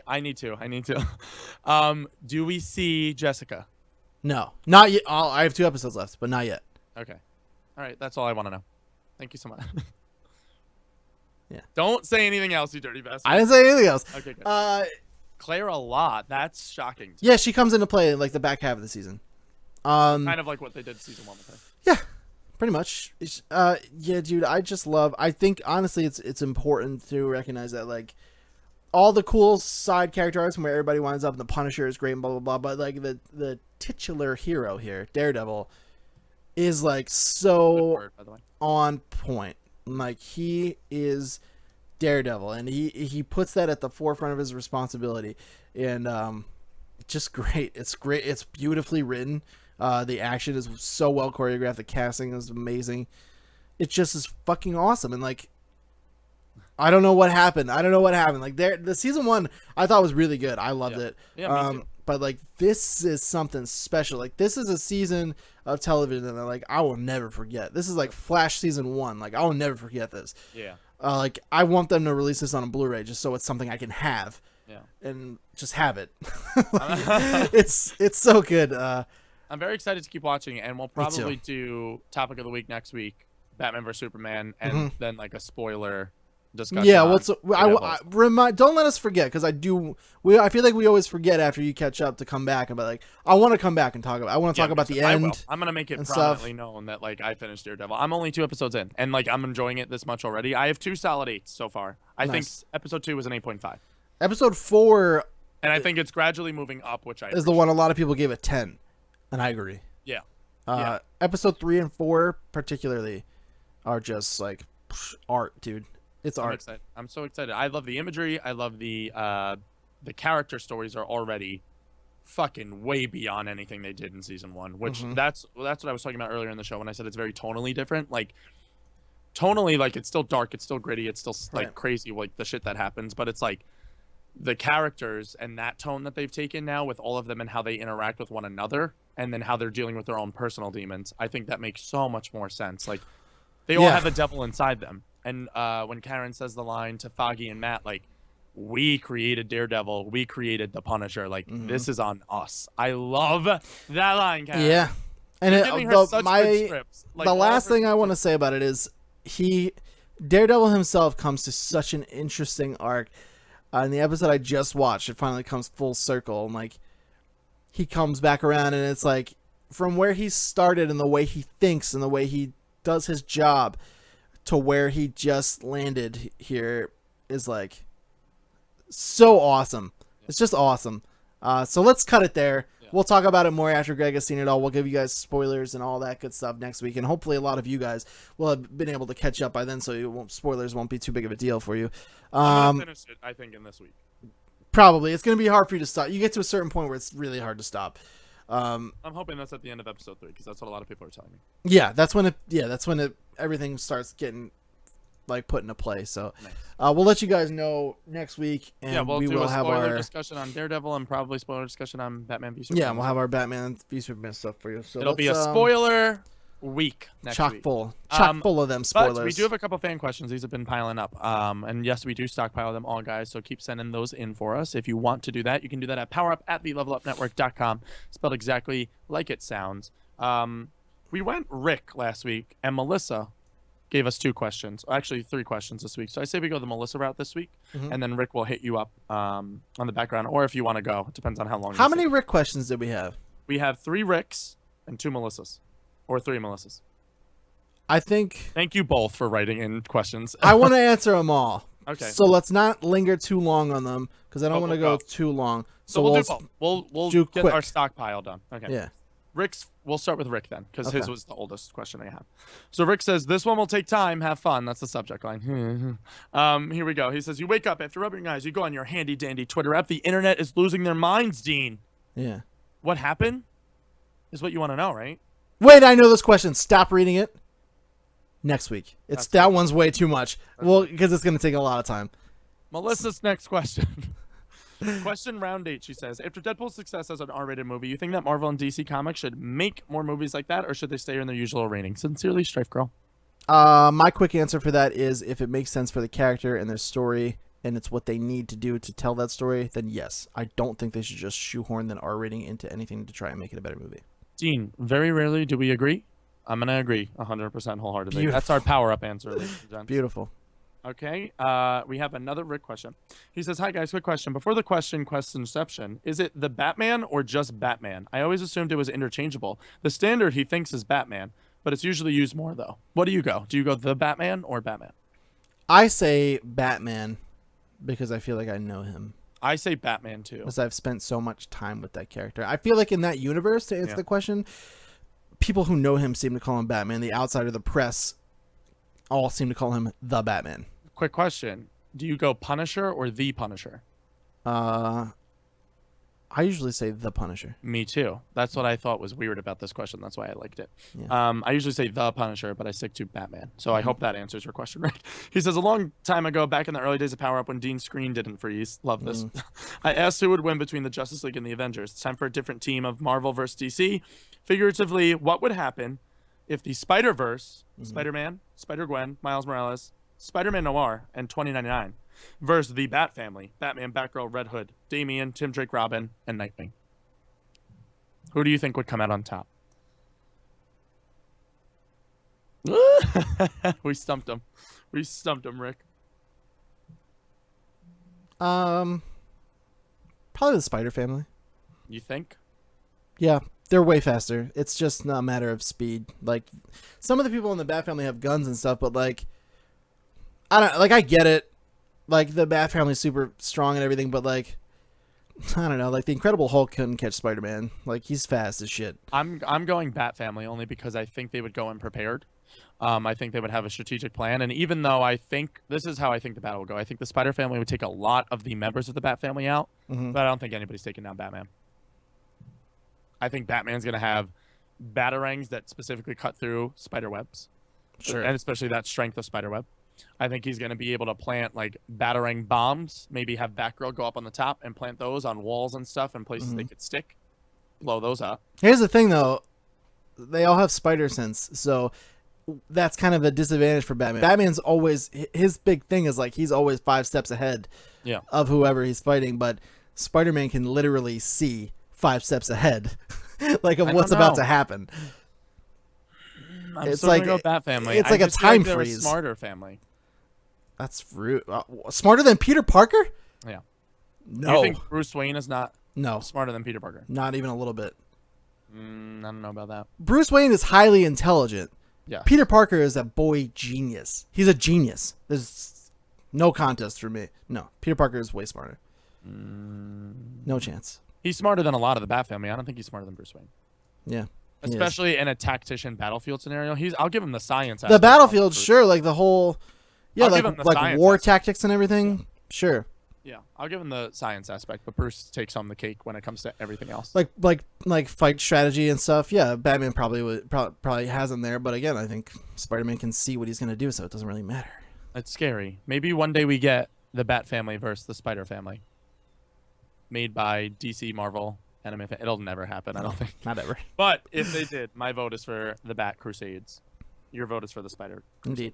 I need to. Do we see Jessica? No. Not yet. I have 2 episodes left, but not yet. Okay. All right, that's all I want to know. Thank you so much. Yeah. Don't say anything else, you dirty bastard. I didn't say anything else. Okay, good. Claire a lot. That's shocking. Yeah, she comes into play in like the back half of the season. Kind of like what they did season 1 with her. Yeah, pretty much. Yeah, dude. I think honestly, it's important to recognize that like all the cool side character arcs where everybody winds up and the Punisher is great and blah blah blah. But like the titular hero here, Daredevil, is like so by the way. On point. Like, he is Daredevil, and he puts that at the forefront of his responsibility, and just great. It's great. It's beautifully written. The action is so well choreographed. The casting is amazing. It just is fucking awesome. And like, I don't know what happened. Like, the season 1 I thought was really good. I loved it. Yeah, me too. But like, this is something special. Like, this is a season of television that like I will never forget. This is like Flash season 1. Like, I will never forget this. Yeah. Like, I want them to release this on a Blu-ray just so it's something I can have. Yeah. And just have it. Like, it's so good. I'm very excited to keep watching, and we'll probably do topic of the week next week, Batman vs Superman, and then like a spoiler discussion. Yeah, don't let us forget, because I feel like we always forget after you catch up to come back and be like, I want to come back and talk about. I want to talk about the end. I'm gonna make it prominently known that like I finished Daredevil. I'm only 2 episodes in, and like I'm enjoying it this much already. I have 2 solid 8s so far. I think episode 2 was an 8.5. Episode 4 And I think it's gradually moving up, which I is the one a lot of people gave a 10, and I agree. Yeah. Episode 3 and 4 particularly are just like art, dude. It's art. I'm so excited. I love the imagery. I love the character stories are already fucking way beyond anything they did in season 1, which that's what I was talking about earlier in the show when I said it's very tonally different. Like tonally, like it's still dark, it's still gritty, it's still like crazy, like the shit that happens, but it's like the characters and that tone that they've taken now with all of them and how they interact with one another and then how they're dealing with their own personal demons. I think that makes so much more sense. Like they all have a devil inside them. And when Karen says the line to Foggy and Matt, like, we created Daredevil, we created the Punisher, like this is on us. I love that line, Karen. Yeah. And the last thing I want to say about it is Daredevil himself comes to such an interesting arc. In the episode I just watched, it finally comes full circle, and like he comes back around, and it's like from where he started and the way he thinks and the way he does his job to where he just landed here is like so awesome. It's just awesome. So let's cut it there. We'll talk about it more after Greg has seen it all. We'll give you guys spoilers and all that good stuff next week, and hopefully a lot of you guys will have been able to catch up by then, so spoilers won't be too big of a deal for you. I'm gonna finish it, I think, in this week. Probably. It's going to be hard for you to stop. You get to a certain point where it's really hard to stop. I'm hoping that's at the end of episode 3, because that's what a lot of people are telling me. Yeah, that's when everything starts getting like put into play. So nice. We'll let you guys know next week, and we'll we do will a have spoiler our discussion on Daredevil and probably spoiler discussion on Batman v Superman. Yeah, we'll have our Batman v Superman stuff for you. So it'll be a spoiler week next week. Chock full of them spoilers. But we do have a couple fan questions. These have been piling up. And yes, we do stockpile them all, guys. So keep sending those in for us. If you want to do that, you can do that at powerup@thelevelupnetwork.com. Spelled exactly like it sounds. We went Rick last week, and Melissa gave us 2 questions. Actually, 3 questions this week. So I say we go the Melissa route this week, and then Rick will hit you up on the background, or if you want to go. It depends on how long. How many Rick questions did we have? We have 3 Ricks and 2 Melissas. Or 3 Melissas. I think. Thank you both for writing in questions. I want to answer them all. Okay. So let's not linger too long on them, because I don't want to go too long. So we'll get our stockpile done. Okay. Yeah. We'll start with Rick then, because his was the oldest question I have. So Rick says, this one will take time. Have fun. That's the subject line. Here we go. He says, you wake up after rubbing your eyes. You go on your handy dandy Twitter app. The internet is losing their minds, Dean. Yeah. What happened is what you want to know, right? Wait, I know this question. Stop reading it. Next week. That one's way too much. Well, because it's going to take a lot of time. Melissa's next question. Question round 8, she says, after Deadpool's success as an R-rated movie, you think that Marvel and DC Comics should make more movies like that, or should they stay in their usual rating? Sincerely, Strife Girl. My quick answer for that is if it makes sense for the character and their story, and it's what they need to do to tell that story, then yes. I don't think they should just shoehorn an R rating into anything to try and make it a better movie. Dean, very rarely do we agree. I'm going to agree 100% wholeheartedly. Beautiful. That's our power-up answer, ladies and gents. Beautiful. Okay, we have another Rick question. He says, hi guys, quick question. Before the questionception, is it the Batman or just Batman? I always assumed it was interchangeable. The standard he thinks is Batman, but it's usually used more though. What do you go? Do you go the Batman or Batman? I say Batman because I feel like I know him. I say Batman too. Because I've spent so much time with that character. I feel like in that universe, to answer the question, people who know him seem to call him Batman. The outsider, the press, all seem to call him the Batman. Quick question. Do you go Punisher or the Punisher? I usually say the Punisher. Me too. That's what I thought was weird about this question. That's why I liked it. Yeah. I usually say the Punisher, but I stick to Batman. So I hope that answers your question, right? He says, a long time ago, back in the early days of Power Up when Dean's screen didn't freeze. Love this. I asked who would win between the Justice League and the Avengers. It's time for a different team of Marvel versus DC. Figuratively, what would happen if the Spider-Verse, Spider-Man, Spider-Gwen, Miles Morales, Spider-Man Noir, and 2099 versus the Bat Family, Batman, Batgirl, Red Hood, Damian, Tim Drake, Robin, and Nightwing? Who do you think would come out on top? We stumped him. We stumped him, Rick. Probably the Spider Family. You think? Yeah, they're way faster. It's just not a matter of speed. Like, some of the people in the Bat Family have guns and stuff, but like, I get it. like the Bat family's super strong and everything, but like I don't know, like the Incredible Hulk couldn't catch Spider-Man. Like he's fast as shit. I'm going Bat family only because I think they would go unprepared. I think they would have a strategic plan, and even though I think this is how I think the battle will go, I think the Spider family would take a lot of the members of the Bat family out, but I don't think anybody's taking down Batman. I think Batman's gonna have batarangs that specifically cut through spider webs, Sure. and especially that strength of spider web. I think he's gonna be able to plant like batarang bombs. Maybe have Batgirl go up on the top and plant those on walls and stuff and places they could stick. Blow those up. Here's the thing, though. They all have spider sense, so that's kind of a disadvantage for Batman. Batman's always, his big thing is like he's always 5 steps ahead of whoever he's fighting, but Spider-Man can literally see 5 steps ahead like of what's about to happen. It's like a Bat family. It's like a time freeze. freeze. A smarter family. That's rude. Smarter than Peter Parker? Yeah. No. You think Bruce Wayne is not smarter than Peter Parker? Not even a little bit. I don't know about that. Bruce Wayne is highly intelligent. Yeah. Peter Parker is a boy genius. He's a genius. There's no contest for me. No, Peter Parker is way smarter. No chance. He's smarter than a lot of the Bat family. I don't think he's smarter than Bruce Wayne. Yeah. Especially in a tactician battlefield scenario. I'll give him the science. The battlefield, sure, like the whole, like war aspect. Tactics and everything. Sure. Yeah, I'll give him the science aspect, but Bruce takes home the cake when it comes to everything else. Like fight strategy and stuff. Yeah, Batman probably has him there, but again, I think Spider-Man can see what he's gonna do, so it doesn't really matter. It's scary. Maybe one day we get the Bat family versus the Spider family, made by DC, Marvel, and it'll never happen. I don't think. Not ever. But if they did, my vote is for the Bat Crusades. Your vote is for the Spider. Indeed.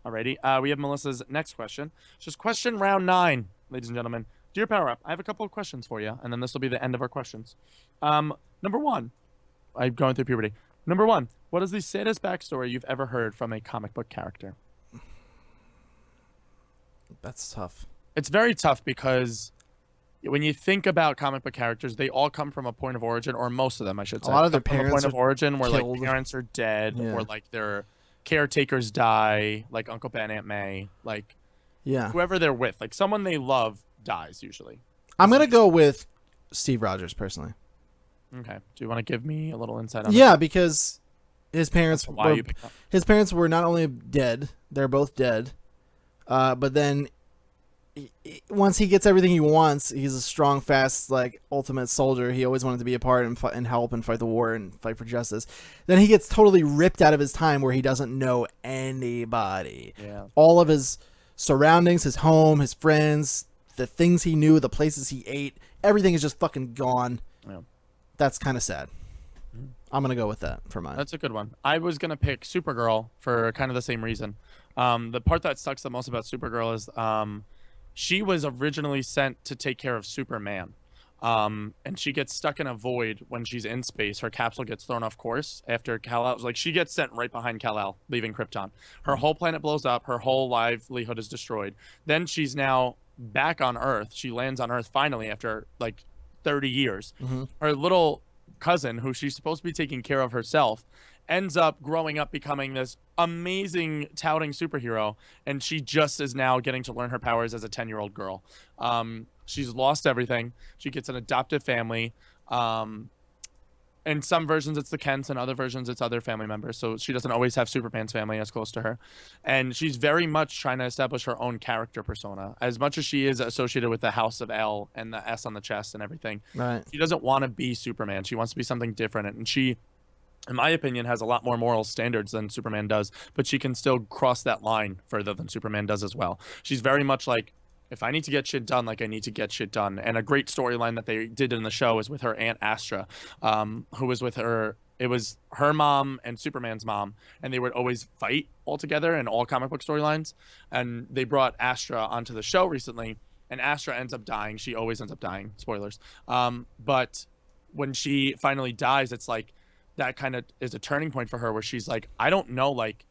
Alrighty. We have Melissa's next question. It's just question round 9, ladies and gentlemen. Dear Power Up, I have a couple of questions for you, and then this will be the end of our questions. Number 1, I'm going through puberty. Number 1, what is the saddest backstory you've ever heard from a comic book character? That's tough. It's very tough because when you think about comic book characters, they all come from a point of origin, or most of them, I should say. A lot of their from parents a point of origin where killed. like parents are dead, or like their caretakers die, like Uncle Ben, Aunt May, like whoever they're with, like someone they love dies usually. I'm gonna go with Steve Rogers personally. Okay. Do you want to give me a little insight on that? Because his parents were not only dead, they're both dead, but then once he gets everything he wants, he's a strong, fast, like ultimate soldier. He always wanted to be a part and help and fight the war and fight for justice. Then he gets totally ripped out of his time where he doesn't know anybody. Yeah. All of his surroundings, his home, his friends, the things he knew, the places he ate, everything is just fucking gone. Yeah. That's kind of sad. I'm going to go with that for mine. That's a good one. I was going to pick Supergirl for kind of the same reason. The part that sucks the most about Supergirl is she was originally sent to take care of Superman. And she gets stuck in a void when she's in space. Her capsule gets thrown off course after Kal-El. Like, she gets sent right behind Kal-El, leaving Krypton. Her whole planet blows up. Her whole livelihood is destroyed. Then she's now back on Earth. She lands on Earth finally after, like, 30 years. Her little cousin, who she's supposed to be taking care of herself, ends up growing up becoming this amazing touting superhero, and she just is now getting to learn her powers as a 10-year-old girl. She's lost everything. She gets an adoptive family. In some versions it's the Kents, and other versions it's other family members, so she doesn't always have Superman's family as close to her. And she's very much trying to establish her own character persona. As much as she is associated with the House of L and the S on the chest and everything, she doesn't want to be Superman. She wants to be something different, and she, in my opinion, has a lot more moral standards than Superman does, but she can still cross that line further than Superman does as well. She's very much like, if I need to get shit done, like, I need to get shit done. And a great storyline that they did in the show is with her Aunt Astra, who was with her. It was her mom and Superman's mom, and they would always fight all together in all comic book storylines. And they brought Astra onto the show recently, and Astra ends up dying. She always ends up dying. Spoilers. But when she finally dies, it's like, that kind of is a turning point for her where she's like, I don't know, like,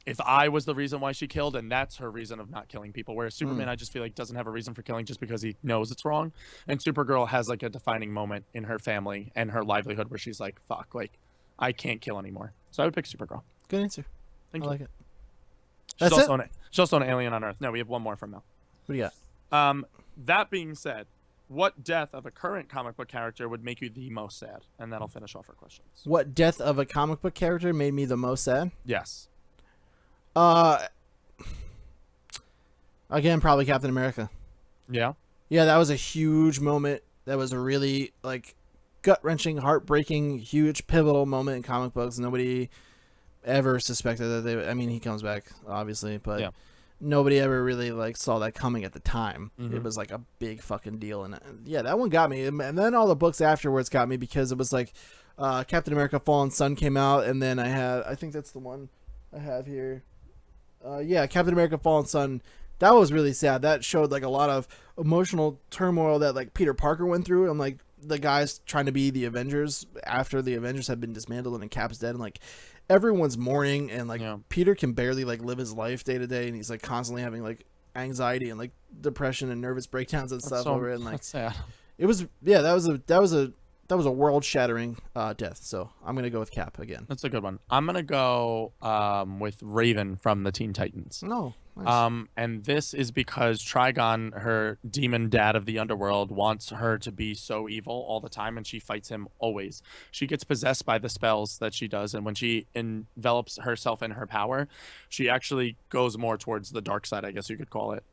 if I was the reason why she killed, and that's her reason of not killing people. Whereas Superman, I just feel like, doesn't have a reason for killing just because he knows it's wrong. And Supergirl has like a defining moment in her family and her livelihood where she's like, fuck, like, I can't kill anymore. So I would pick Supergirl. Good answer. Thank I you. like it. She's also an alien on Earth. No, we have one more from Mel. What do you That being said, what death of a current comic book character would make you the most sad? And that'll finish off our questions. What death of a comic book character made me the most sad? Yes. Again, probably Captain America. Yeah. Yeah, that was a huge moment. That was a really like gut-wrenching, heartbreaking, huge, pivotal moment in comic books. Nobody ever suspected that they. I mean, he comes back obviously, but nobody ever really like saw that coming at the time. It was like a big fucking deal, and yeah, that one got me. And then all the books afterwards got me because it was like Captain America: Fallen Sun came out, and then I think that's the one I have here. Yeah, Captain America: Fallen Sun. That was really sad. That showed like a lot of emotional turmoil that like Peter Parker went through, and like the guys trying to be the Avengers after the Avengers had been dismantled and Cap's dead, and like everyone's mourning, and like Peter can barely like live his life day to day, and he's like constantly having like anxiety and like depression and nervous breakdowns and stuff over it. And like that's sad. It was that was a world shattering death. So I'm gonna go with Cap again. That's a good one. I'm gonna go with Raven from the Teen Titans. No. Nice. And this is because Trigon, her demon dad of the underworld, wants her to be so evil all the time, and she fights him always. She gets possessed by the spells that she does, and when she envelops herself in her power, she actually goes more towards the dark side, I guess you could call it.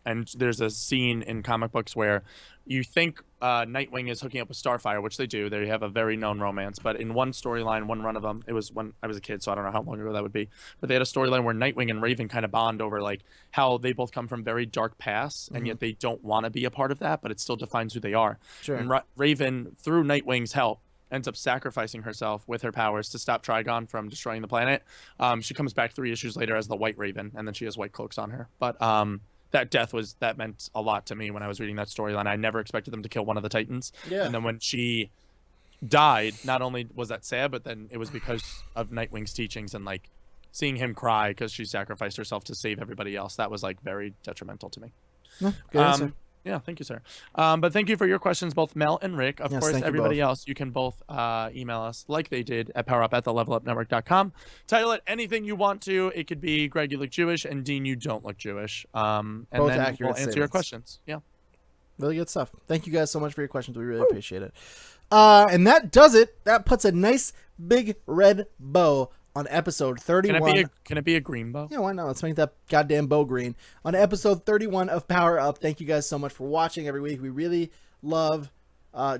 And there's a scene in comic books where you think Nightwing is hooking up with Starfire, which they do. They have a very known romance. But in one storyline, one run of them, it was when I was a kid, so I don't know how long ago that would be. But they had a storyline where Nightwing and Raven kind of bond over like how they both come from very dark pasts, and yet they don't want to be a part of that, but it still defines who they are. Sure. And Raven, through Nightwing's help, ends up sacrificing herself with her powers to stop Trigon from destroying the planet. She comes back 3 issues later as the White Raven, and then she has white cloaks on her. But that death meant a lot to me when I was reading that storyline. I never expected them to kill one of the Titans. Yeah. And then when she died, not only was that sad, but then it was because of Nightwing's teachings and like seeing him cry because she sacrificed herself to save everybody else. That was like very detrimental to me. Good answer. Yeah, thank you, sir. But thank you for your questions, both Mel and Rick. Of course, everybody else, you can both email us like they did at powerup@thelevelupnetwork.com. Title it anything you want to. It could be Greg, you look Jewish, and Dean, you don't look Jewish. And both then accurate we'll answer your questions. Yeah. Really good stuff. Thank you guys so much for your questions. We really appreciate it. And that does it. That puts a nice big red bow on episode 31. Can it be a green bow? Yeah, why not? Let's make that goddamn bow green. On episode 31 of Power Up. Thank you guys so much for watching every week. We really love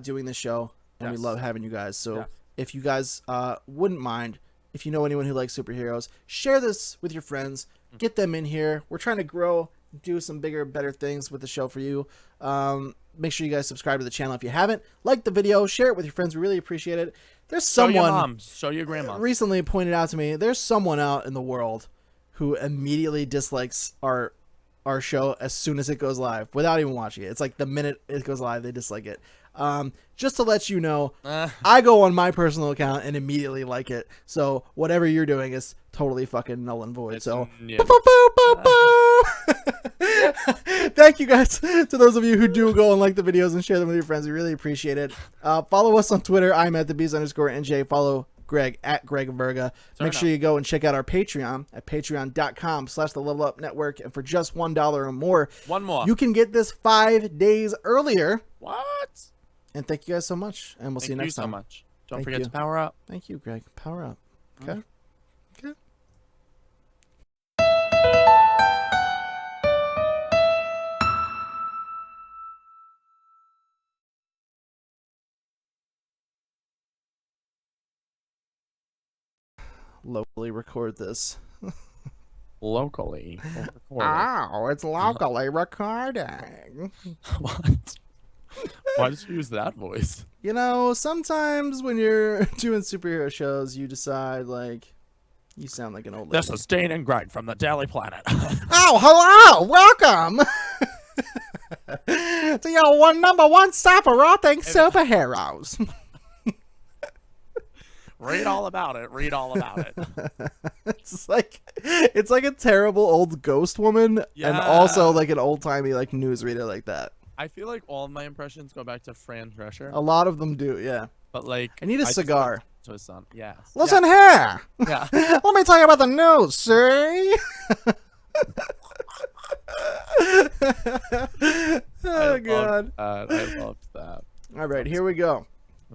doing this show, and we love having you guys. So if you guys wouldn't mind, if you know anyone who likes superheroes, share this with your friends. Get them in here. We're trying to grow, do some bigger, better things with the show for you. Make sure you guys subscribe to the channel if you haven't. Like the video, share it with your friends. We really appreciate it. There's someone, show your mom, show your grandma, recently pointed out to me, there's someone out in the world who immediately dislikes our show as soon as it goes live without even watching it. It's like the minute it goes live, they dislike it. Just to let you know, I go on my personal account and immediately like it. So whatever you're doing is totally fucking null and void. So thank you guys to those of you who do go and like the videos and share them with your friends. We really appreciate it. Follow us on Twitter. I'm at @thebeast_NJ. Follow Greg at Greg Virga. Make sure you go and check out our Patreon at patreon.com/the-level-up-network. And for just $1 or more, you can get this 5 days earlier. What? And thank you guys so much. And we'll see you next time. Thank you so much. Don't forget to power up. Thank you, Greg. Power up. Okay. Okay. Locally record this. Locally. Oh, it's locally recording. What? Why did you use that voice? You know, sometimes when you're doing superhero shows, you decide, like, you sound like an old lady. This is Dane and Greg from the Daily Planet. Oh, hello! Welcome! To your number one stop for all things superheroes. Read all about it. Read all about it. It's like a terrible old ghost woman, and also like an old timey like newsreader like that. I feel like all of my impressions go back to Fran Drescher. A lot of them do, yeah. But like, I need a cigar. To his son, yes. Listen here. Yeah. Let me tell you about the news, see? Oh, God. I loved that. All right, here we go.